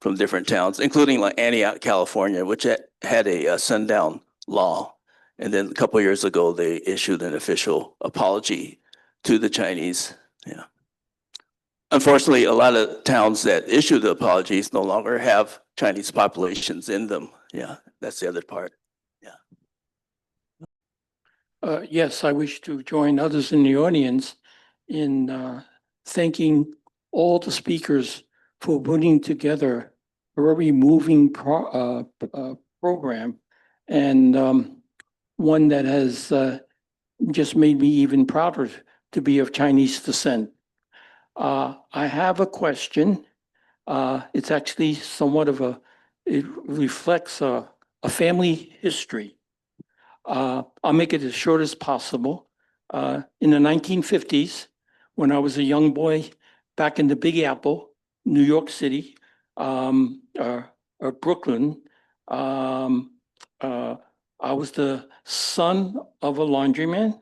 from different towns, including like Antioch, California, which had a sundown law. And then a couple of years ago, they issued an official apology to the Chinese. Yeah. Unfortunately, a lot of towns that issue the apologies no longer have Chinese populations in them. Yeah, that's the other part. Yeah. Yes, I wish to join others in the audience in thanking all the speakers for putting together a very moving program, and one that has just made me even prouder to be of Chinese descent. I have a question. It's actually somewhat of it reflects a family history. I'll make it as short as possible. In the 1950s, when I was a young boy back in the Big Apple, New York City, or Brooklyn, I was the son of a laundryman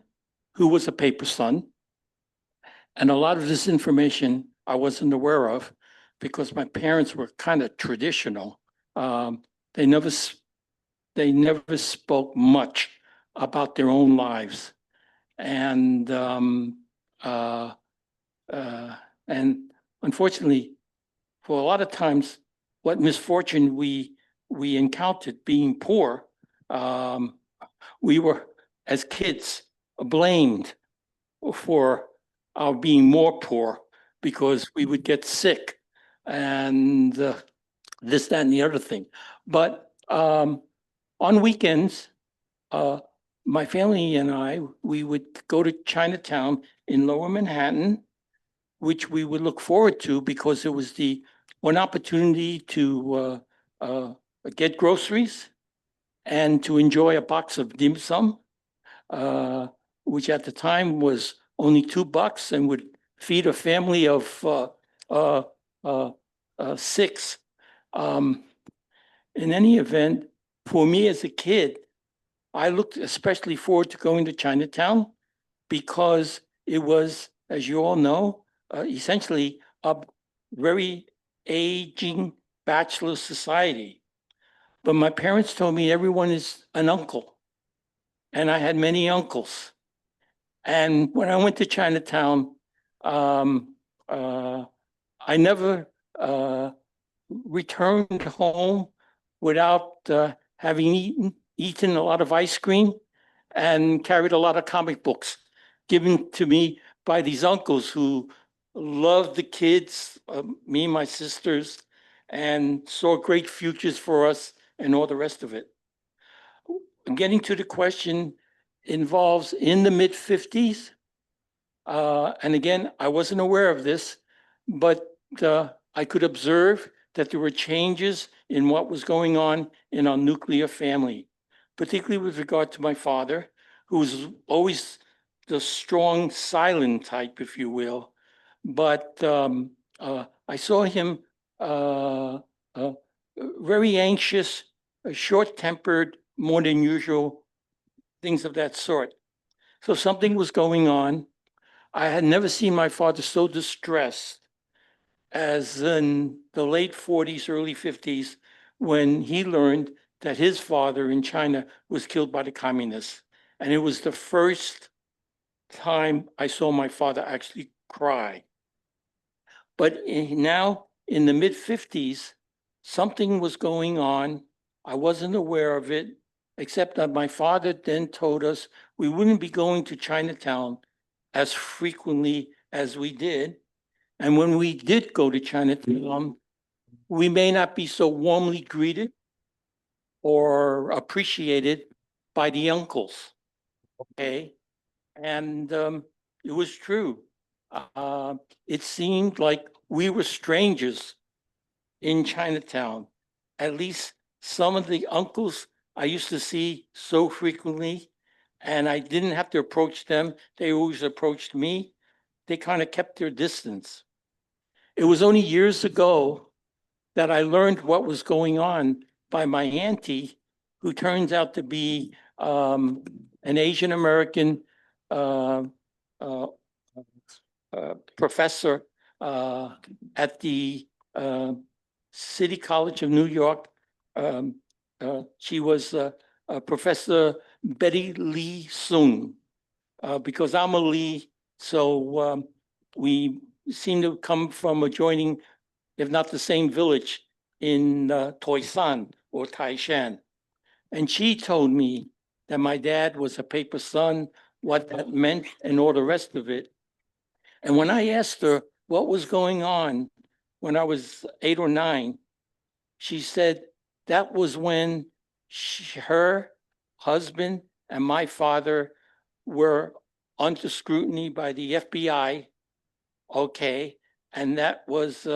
who was a paper son. And a lot of this information I wasn't aware of because my parents were kind of traditional. They never spoke much about their own lives. And unfortunately, for a lot of times, what misfortune we encountered being poor, we were, as kids, blamed for our being more poor because we would get sick and this, that, and the other thing. But on weekends, my family and we would go to Chinatown in Lower Manhattan, which we would look forward to because it was the one opportunity to get groceries and to enjoy a box of dim sum, which at the time was only $2 and would feed a family of 6. In any event, for me as a kid, I looked especially forward to going to Chinatown because it was, as you all know, essentially a very aging bachelor society. But my parents told me everyone is an uncle, and I had many uncles. And when I went to Chinatown, I never returned home without having eaten a lot of ice cream and carried a lot of comic books given to me by these uncles who loved the kids, me and my sisters, and saw great futures for us and all the rest of it. Getting to the question involves in the mid-50s, and again, I wasn't aware of this, but I could observe that there were changes in what was going on in our nuclear family, particularly with regard to my father, who was always the strong, silent type, if you will. But I saw him very anxious, short-tempered, more than usual, things of that sort. So something was going on. I had never seen my father so distressed as in the late 40s, early 50s, when he learned that his father in China was killed by the communists. And it was the first time I saw my father actually cry. But now in the mid-50s, something was going on. I wasn't aware of it, except that my father then told us we wouldn't be going to Chinatown as frequently as we did. And when we did go to Chinatown, we may not be so warmly greeted or appreciated by the uncles. Okay. And it was true. It seemed like we were strangers in Chinatown. At least some of the uncles I used to see so frequently, and I didn't have to approach them. They always approached me. They kind of kept their distance. It was only years ago that I learned what was going on by my auntie, who turns out to be an Asian American professor at the City College of New York. She was Professor Betty Lee Soon, because I'm a Lee, so we seem to come from adjoining, if not the same village, in Toisan or Taishan. And she told me that my dad was a paper son, what that meant, and all the rest of it. And when I asked her what was going on when I was 8 or 9. She said that was when her husband and my father were under scrutiny by the FBI. Okay, and that was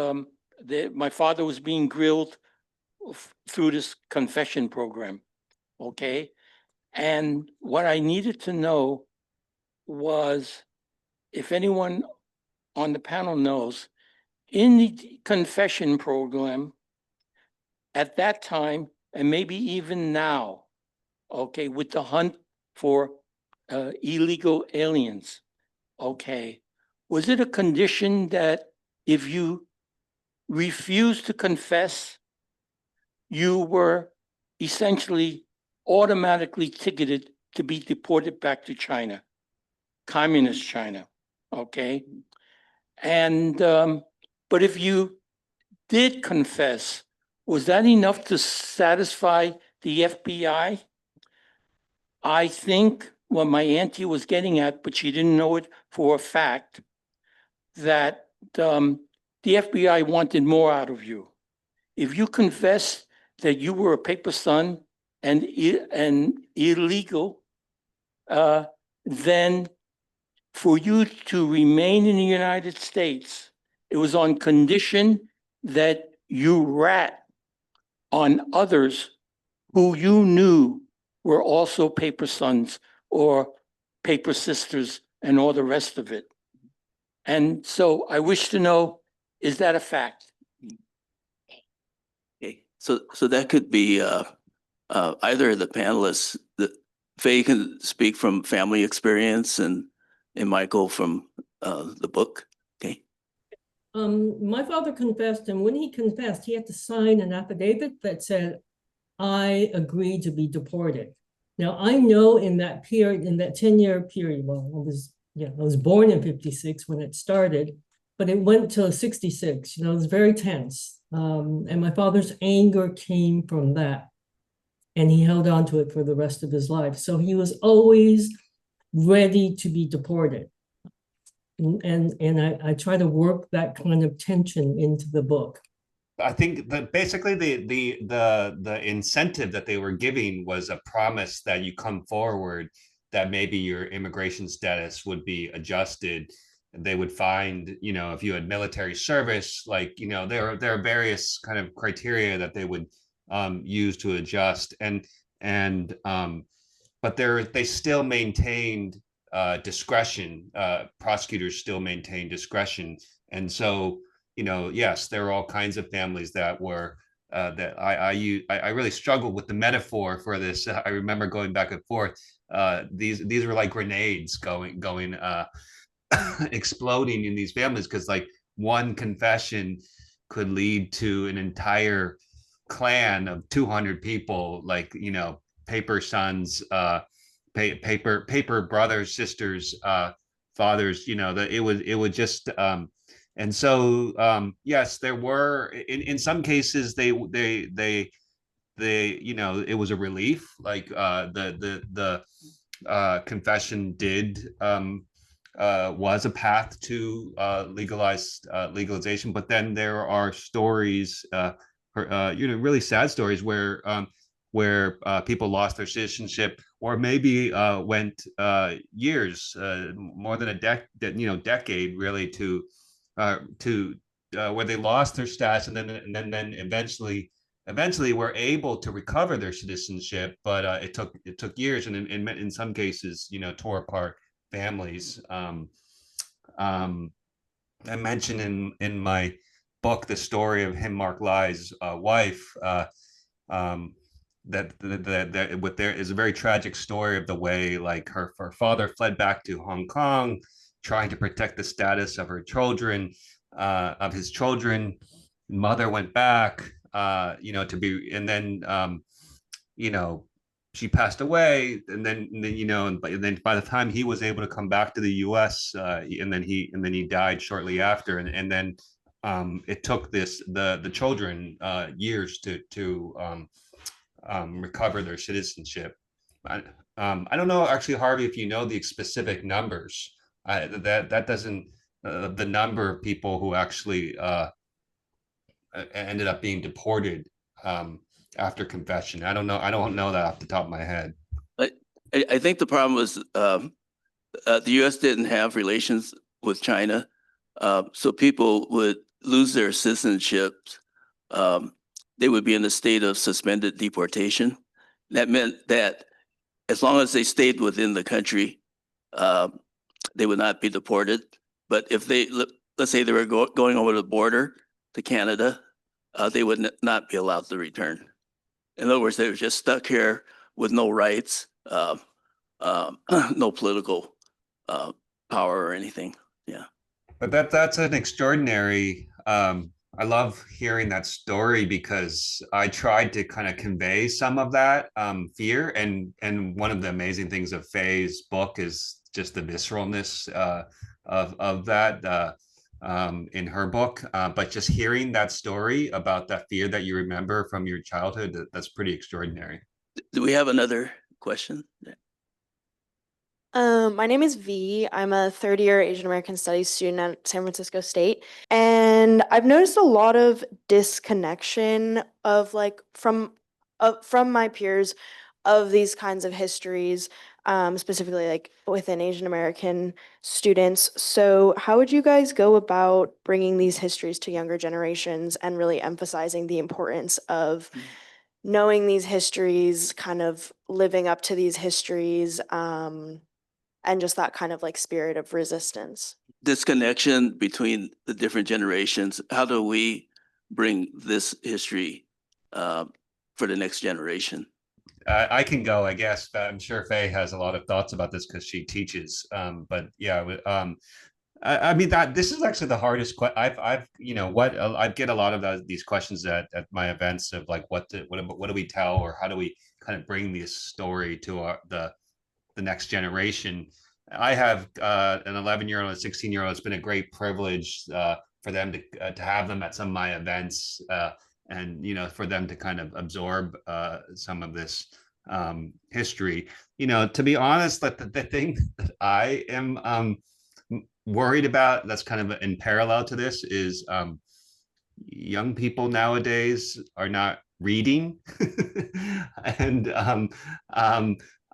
my father was being grilled through this confession program. Okay, and what I needed to know was if anyone on the panel knows, in the confession program at that time, and maybe even now, okay, with the hunt for illegal aliens, okay, was it a condition that if you refused to confess, you were essentially automatically ticketed to be deported back to China, communist China, okay? And, but if you did confess, was that enough to satisfy the FBI? I think what my auntie was getting at, but she didn't know it for a fact, that the FBI wanted more out of you. If you confessed that you were a paper son and illegal, then for you to remain in the United States, it was on condition that you rat on others who you knew were also paper sons or paper sisters and all the rest of it. And so I wish to know, is that a fact? Okay, so that could be either of the panelists. Faye can speak from family experience, and Michael from the book. Okay. My father confessed, and when he confessed, he had to sign an affidavit that said, I agree to be deported. Now, I know in that period, in that 10-year period, well, I was born in 56 when it started, but it went till 66, it was very tense. And my father's anger came from that. And he held on to it for the rest of his life. So he was always ready to be deported. And I try to work that kind of tension into the book. I think that basically the incentive that they were giving was a promise that you come forward, that maybe your immigration status would be adjusted. They would find, if you had military service, like, there are various kind of criteria that they would use to adjust, but they still maintained discretion. Prosecutors still maintained discretion, and so yes, there are all kinds of families that were that I really struggled with the metaphor for this. I remember going back and forth. These were like grenades going exploding in these families, because like one confession could lead to an entire clan of 200 people, like paper sons, paper brothers, sisters, fathers. That it would just and so yes, there were in some cases they it was a relief, like the confession was a path to legalization, but then there are stories, really sad stories where people lost their citizenship, or maybe went years, more than a decade, really, to where they lost their status, and then eventually were able to recover their citizenship, but it took years, and in some cases, tore apart families. I mentioned in my book the story of Him Mark Lai's wife. That there is a very tragic story of the way, like, her father fled back to Hong Kong, trying to protect the status of his children. Mother went back, to be, and then she passed away, and then by the time he was able to come back to the U.S., and then he died shortly after, and then it took the children years to recover their citizenship. I don't know, actually, Harvey, if you know the specific numbers. That doesn't the number of people who actually ended up being deported after confession. I don't know that off the top of my head. I think the problem was the U.S. didn't have relations with China, so people would lose their citizenship. They would be in a state of suspended deportation. That meant that as long as they stayed within the country, they would not be deported. But if let's say they were going over the border to Canada, they would not be allowed to return. In other words, they were just stuck here with no rights, no political power or anything. Yeah. But that's an extraordinary. I love hearing that story because I tried to kind of convey some of that fear, and one of the amazing things of Faye's book is just the visceralness of that in her book. But just hearing that story about that fear that you remember from your childhood, that's pretty extraordinary. Do we have another question? My name is V. I'm a third-year Asian American Studies student at San Francisco State, and I've noticed a lot of disconnection of from my peers of these kinds of histories, specifically like within Asian American students. So how would you guys go about bringing these histories to younger generations and really emphasizing the importance of knowing these histories, kind of living up to these histories, and just that kind of like spirit of resistance? Disconnection between the different generations. How do we bring this history for the next generation? I can go, I guess. But I'm sure Faye has a lot of thoughts about this because she teaches. But yeah, I mean that this is actually the hardest question. I've I get a lot of these questions at my events of like what do we tell, or how do we kind of bring this story to the next generation. I have an 11-year-old and a 16-year-old. It's been a great privilege for them to have them at some of my events, and for them to kind of absorb some of this history. To be honest, like the thing that I am worried about, that's kind of in parallel to this, is young people nowadays are not reading, and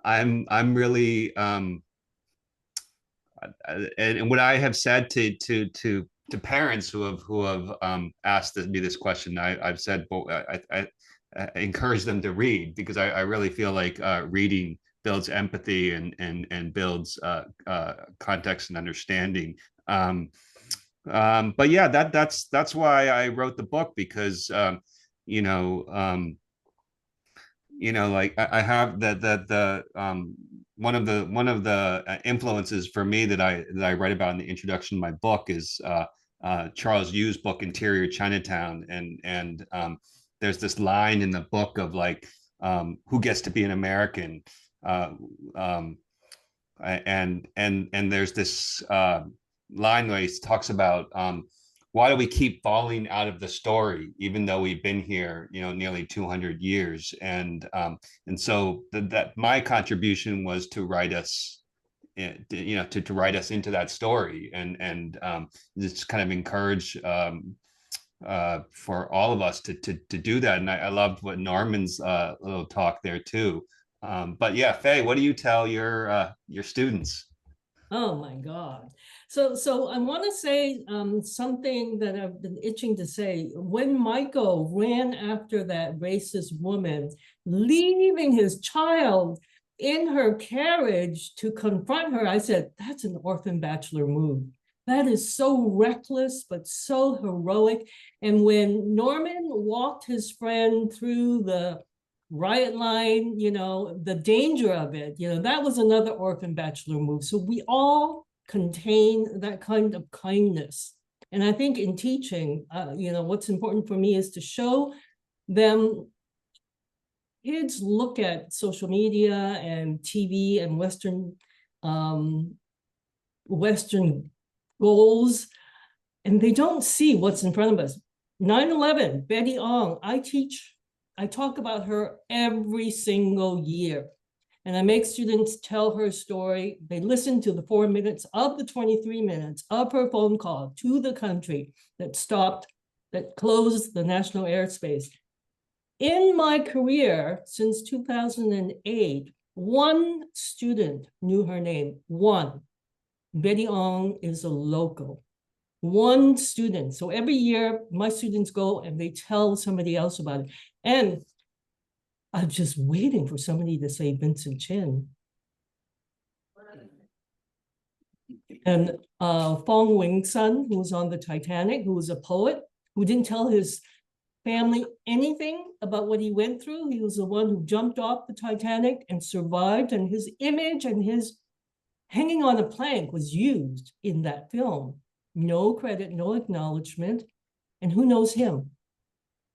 I'm really and what I have said to parents who have asked me this question, I've said I encourage them to read, because I really feel like reading builds empathy and builds context and understanding. But yeah, that's why I wrote the book, because like I have the one of the influences for me that I write about in the introduction to my book is Charles Yu's book Interior Chinatown, and there's this line in the book of like who gets to be an American, and there's this line where he talks about why do we keep falling out of the story, even though we've been here, nearly 200 years? And so that my contribution was to write us, to write us into that story, and just kind of encourage for all of us to do that. And I loved what Norman's little talk there too. But yeah, Faye, what do you tell your students? Oh my God. So I want to say something that I've been itching to say. When Michael ran after that racist woman, leaving his child in her carriage to confront her, I said, that's an orphan bachelor move. That is so reckless, but so heroic. And when Norman walked his friend through the riot line, the danger of it, that was another orphan bachelor move. So we all contain that kind of kindness. And I think in teaching, what's important for me is to show them, kids look at social media and TV and Western goals, and they don't see what's in front of us. 9/11, Betty Ong, I talk about her every single year. And I make students tell her story. They listen to the 4 minutes of the 23 minutes of her phone call to the country that stopped, that closed the national airspace. In my career, since 2008, one student knew her name, one. Betty Ong is a local. One student. So every year, my students go and they tell somebody else about it. And I'm just waiting for somebody to say Vincent Chin. And Fong Wing Sun, who was on the Titanic, who was a poet, who didn't tell his family anything about what he went through. He was the one who jumped off the Titanic and survived, and his image and his hanging on a plank was used in that film. No credit, no acknowledgement. And who knows him?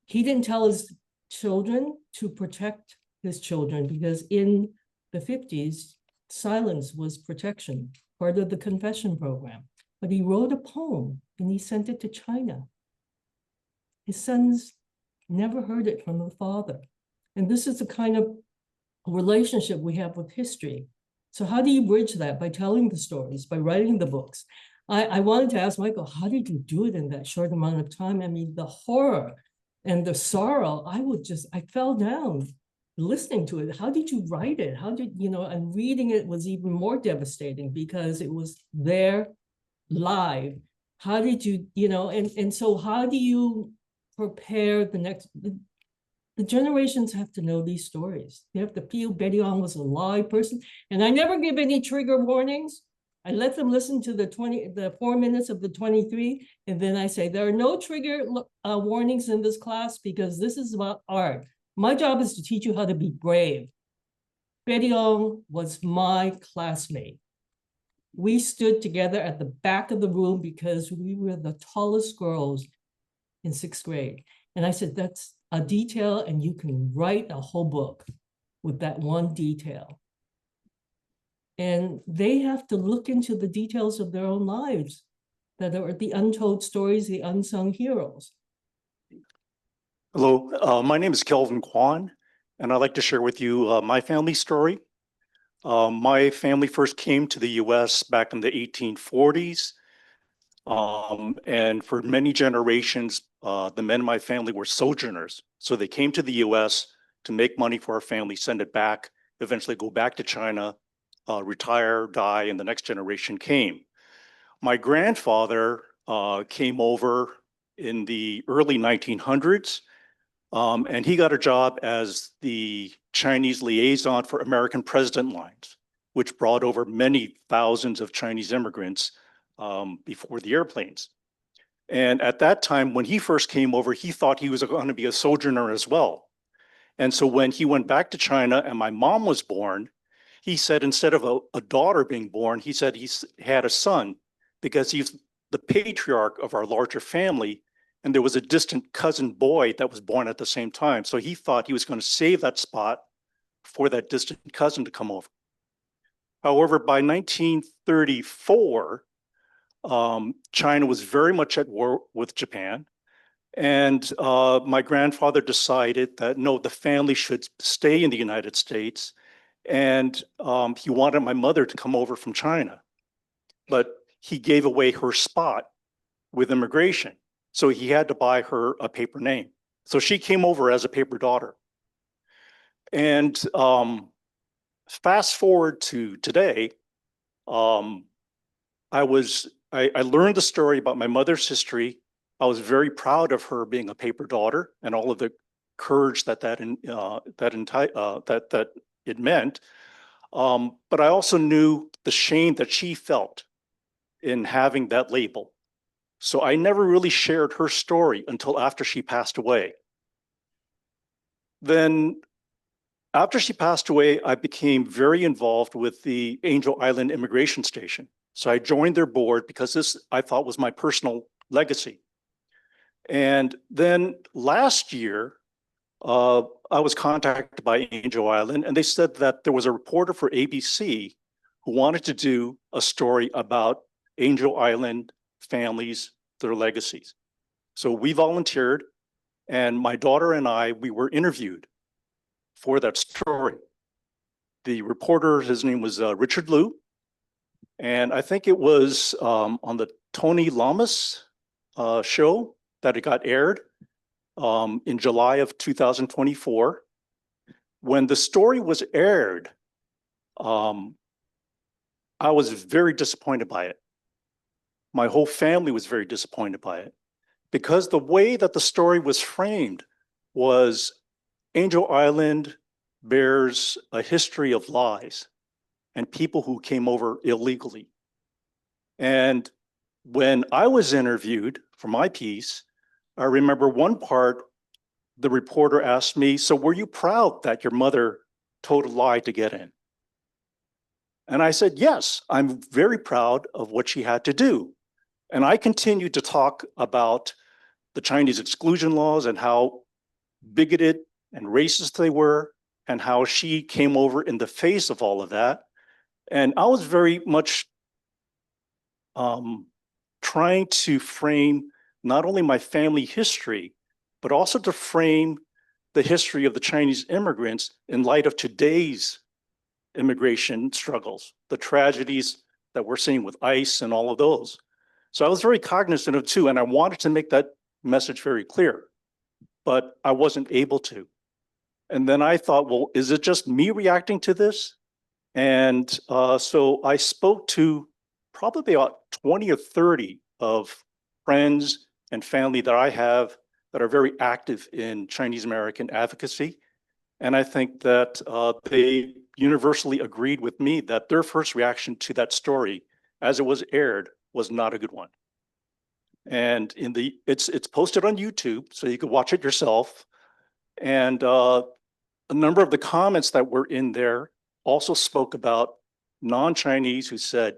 He didn't tell his children to protect his children because in the 50s, silence was protection, part of the confession program. But he wrote a poem and he sent it to China. His sons never heard it from the father. And this is the kind of relationship we have with history. So how do you bridge that? By telling the stories, by writing the books. I wanted to ask Michael, how did you do it in that short amount of time? I mean, the horror and the sorrow, I fell down listening to it. How did you write it? How did, and reading it was even more devastating because it was there live. How did you, and so how do you prepare the next, the generations have to know these stories. They have to feel Betty Ong was a live person. And I never give any trigger warnings. I let them listen to the 4 minutes of the 23, and then I say, there are no trigger warnings in this class because this is about art. My job is to teach you how to be brave. Betty Ong was my classmate. We stood together at the back of the room because we were the tallest girls in 6th grade. And I said, that's a detail, and you can write a whole book with that one detail. And they have to look into the details of their own lives that are the untold stories, the unsung heroes. Hello, my name is Kelvin Kwan, and I'd like to share with you my family story. My family first came to the US back in the 1840s. And for many generations, the men in my family were sojourners. So they came to the US to make money for our family, send it back, eventually go back to China, retire, die, and the next generation came. My grandfather came over in the early 1900s, and he got a job as the Chinese liaison for American President lines, which brought over many thousands of Chinese immigrants before the airplanes. And at that time, when he first came over, he thought he was going to be a sojourner as well. And so when he went back to China and my mom was born, he said instead of a daughter being born, he said he had a son because he's the patriarch of our larger family. And there was a distant cousin boy that was born at the same time. So he thought he was going to save that spot for that distant cousin to come over. However, by 1934, China was very much at war with Japan. And my grandfather decided that no, the family should stay in the United States. And he wanted my mother to come over from China. But he gave away her spot with immigration. So he had to buy her a paper name. So she came over as a paper daughter. And fast forward to today, I learned the story about my mother's history. I was very proud of her being a paper daughter and all of the courage that it meant. But I also knew the shame that she felt in having that label. So I never really shared her story until after she passed away. Then after she passed away, I became very involved with the Angel Island Immigration Station. So I joined their board because this, I thought, was my personal legacy. And then last year, I was contacted by Angel Island, and they said that there was a reporter for ABC who wanted to do a story about Angel Island families, their legacies. So we volunteered, and my daughter and I, we were interviewed for that story. The reporter, his name was Richard Liu. And I think it was on the Tony Lamas show that it got aired in July of 2024. When the story was aired, I was very disappointed by it. My whole family was very disappointed by it because the way that the story was framed was Angel Island bears a history of lies and people who came over illegally. And when I was interviewed for my piece, I remember one part, the reporter asked me, "So were you proud that your mother told a lie to get in?" And I said, "Yes, I'm very proud of what she had to do." And I continued to talk about the Chinese exclusion laws and how bigoted and racist they were, and how she came over in the face of all of that. And I was very much trying to frame not only my family history, but also to frame the history of the Chinese immigrants in light of today's immigration struggles, the tragedies that we're seeing with ICE and all of those. So I was very cognizant of too, and I wanted to make that message very clear, but I wasn't able to. And then I thought, well, is it just me reacting to this? And so I spoke to probably about 20 or 30 of friends and family that I have that are very active in Chinese American advocacy. And I think that they universally agreed with me that their first reaction to that story as it was aired was not a good one. And it's posted on YouTube, so you could watch it yourself. And a number of the comments that were in there also spoke about non-Chinese who said,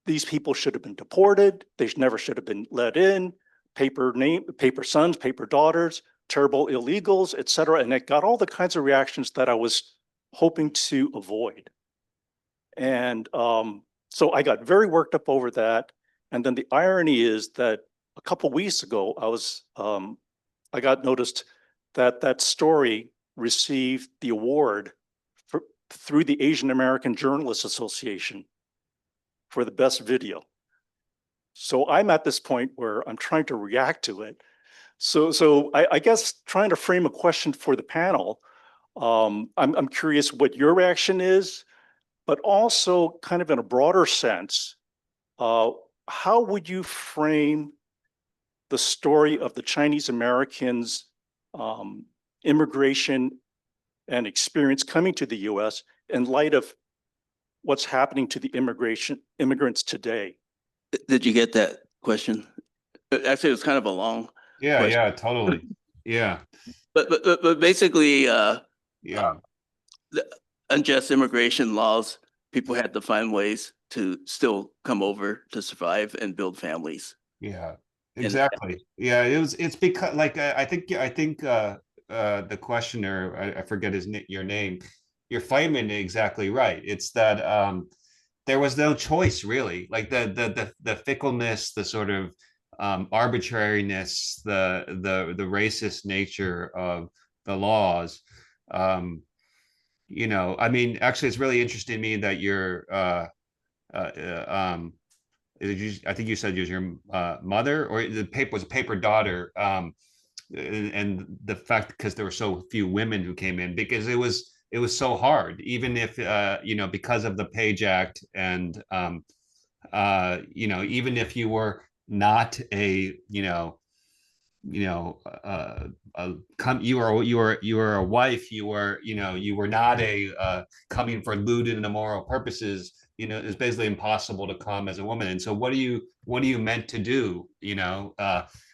these people should have been deported, they never should have been let in, paper sons, paper daughters, terrible illegals, et cetera. And it got all the kinds of reactions that I was hoping to avoid. And so I got very worked up over that. And then the irony is that a couple weeks ago, I got noticed that that story received the award through the Asian American Journalists Association for the best video. So I'm at this point where I'm trying to react to it. So I guess trying to frame a question for the panel, I'm curious what your reaction is, but also kind of in a broader sense, how would you frame the story of the Chinese Americans' immigration and experience coming to the US in light of what's happening to the immigrants today? Did you get that question? Actually, it was kind of a long Yeah, question. yeah, totally. Yeah, But basically, yeah, the unjust immigration laws, people had to find ways to still come over to survive and build families. yeah, exactly. Yeah, it's because like I think the questioner, I forget your name, you're framing it exactly right. It's that there was no choice really, like the fickleness, the sort of arbitrariness, the racist nature of the laws. You know, I mean, actually, it's really interesting to me that you're I think you said it was your mother, or the paper was a paper daughter, and the fact because there were so few women who came in, because it was so hard, even if you know, because of the Page Act, and you know, even if you were not a you were a wife, you were not a coming for lewd and immoral purposes, you know, it's basically impossible to come as a woman. And so what are you meant to do, you know?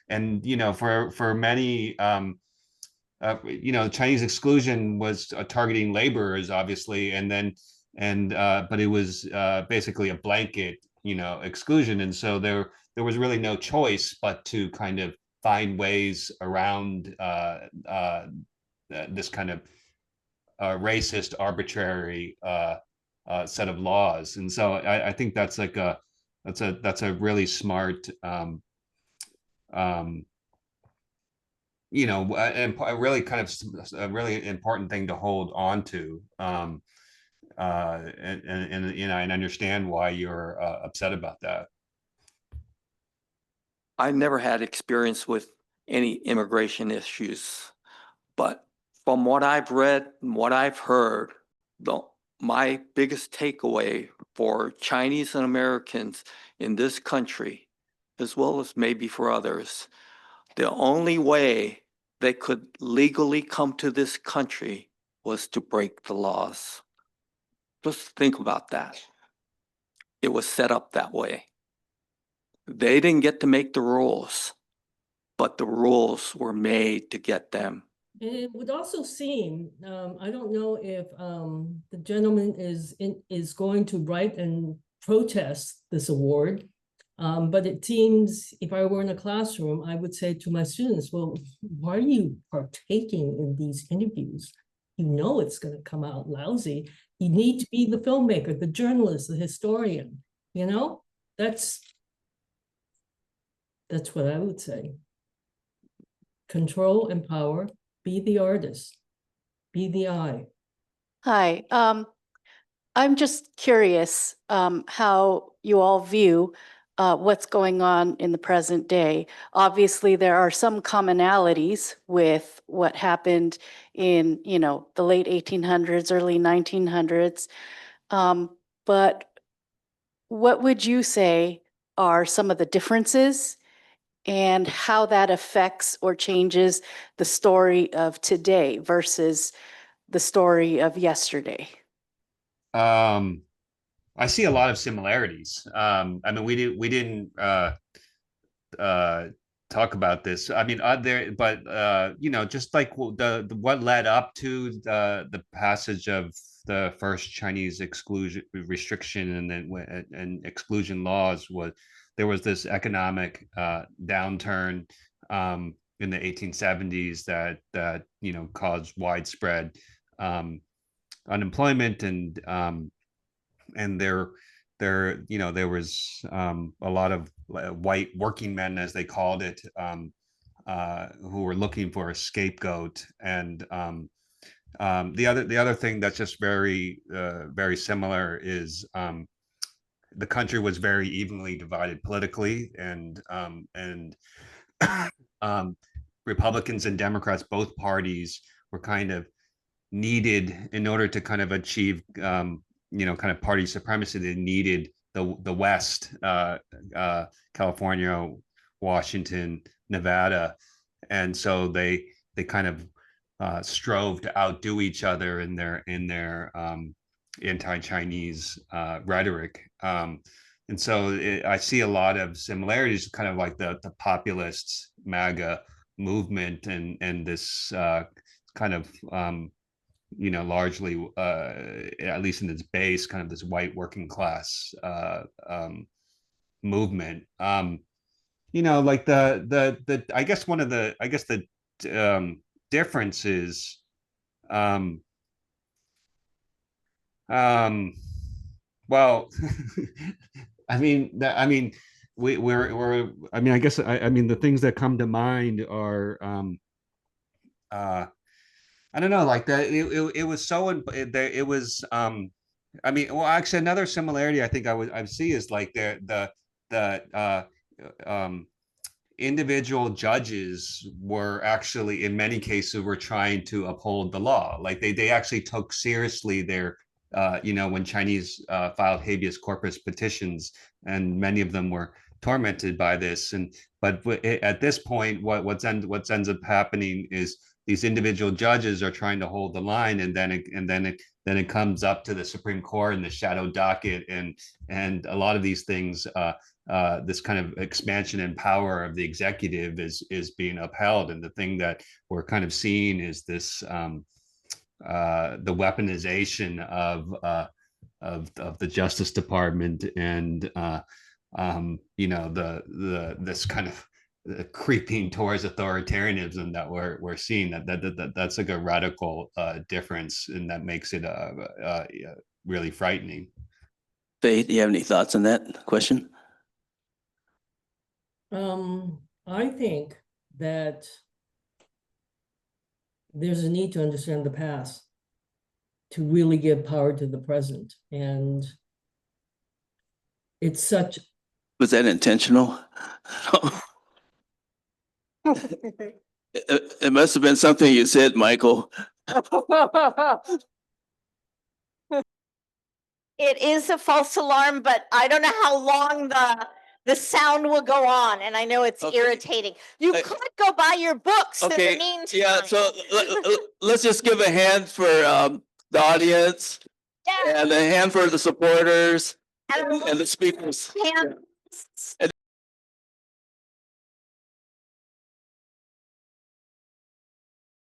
And you know, for many you know, Chinese exclusion was targeting laborers, obviously, and then but it was basically a blanket, you know, exclusion. And so there was really no choice but to kind of find ways around this kind of racist, arbitrary set of laws. And so I think that's like that's a really smart you know, a really kind of a really important thing to hold on to. And you know, and understand why you're upset about that. I never had experience with any immigration issues, but from what I've read and what I've heard, my biggest takeaway for Chinese and Americans in this country, as well as maybe for others, the only way they could legally come to this country was to break the laws. Just think about that. It was set up that way. They didn't get to make the rules, but the rules were made to get them. And it would also seem, I don't know if the gentleman is going to write and protest this award. But it seems if I were in a classroom, I would say to my students, well, why are you partaking in these interviews? You know it's going to come out lousy. You need to be the filmmaker, the journalist, the historian. You know, that's what I would say. Control and power. Be the artist, be the eye. Hi, I'm just curious how you all view what's going on in the present day. Obviously, there are some commonalities with what happened in, you know, the late 1800s, early 1900s. But what would you say are some of the differences and how that affects or changes the story of today versus the story of yesterday? I see a lot of similarities. I mean, we didn't talk about this. I mean, but you know, just like the what led up to the passage of the first Chinese exclusion restriction and then and exclusion laws was there was this economic downturn in the 1870s that you know caused widespread unemployment and there you know there was a lot of white working men, as they called it, who were looking for a scapegoat. And the other thing that's just very very similar is the country was very evenly divided politically, and Republicans and Democrats, both parties, were kind of needed in order to kind of achieve you know kind of party supremacy. They needed the West, California, Washington, Nevada, and so they kind of strove to outdo each other in their anti-Chinese rhetoric. And so I see a lot of similarities, kind of like the populist MAGA movement and this kind of you know, largely, at least in its base, kind of this white working class movement. You know, like the I guess one of the differences. Well, I mean, we're I mean, I guess I mean the things that come to mind are I don't know, like that. It was so. It was. I mean, well, actually, another similarity I think I see is like the individual judges were actually, in many cases, were trying to uphold the law. Like they actually took seriously their. You know, when Chinese filed habeas corpus petitions, and many of them were tormented by this. But at this point, what ends up happening is these individual judges are trying to hold the line, and then it comes up to the Supreme Court and the shadow docket, and a lot of these things, this kind of expansion and power of the executive is being upheld. And the thing that we're kind of seeing is this the weaponization of the Justice Department, and you know this kind of creeping towards authoritarianism that we're seeing. That's like a radical difference, and that makes it really frightening. Faye, do you have any thoughts on that question? I think that there's a need to understand the past to really give power to the present. And it's such, Was that intentional? It must have been something you said, Michael. It is a false alarm, but I don't know how long the sound will go on, and I know it's Okay. irritating. You I- could go buy your books in the Okay, meantime. yeah, so let's just give a hand for the audience Yeah, and a hand for the supporters and and the speakers. hands. And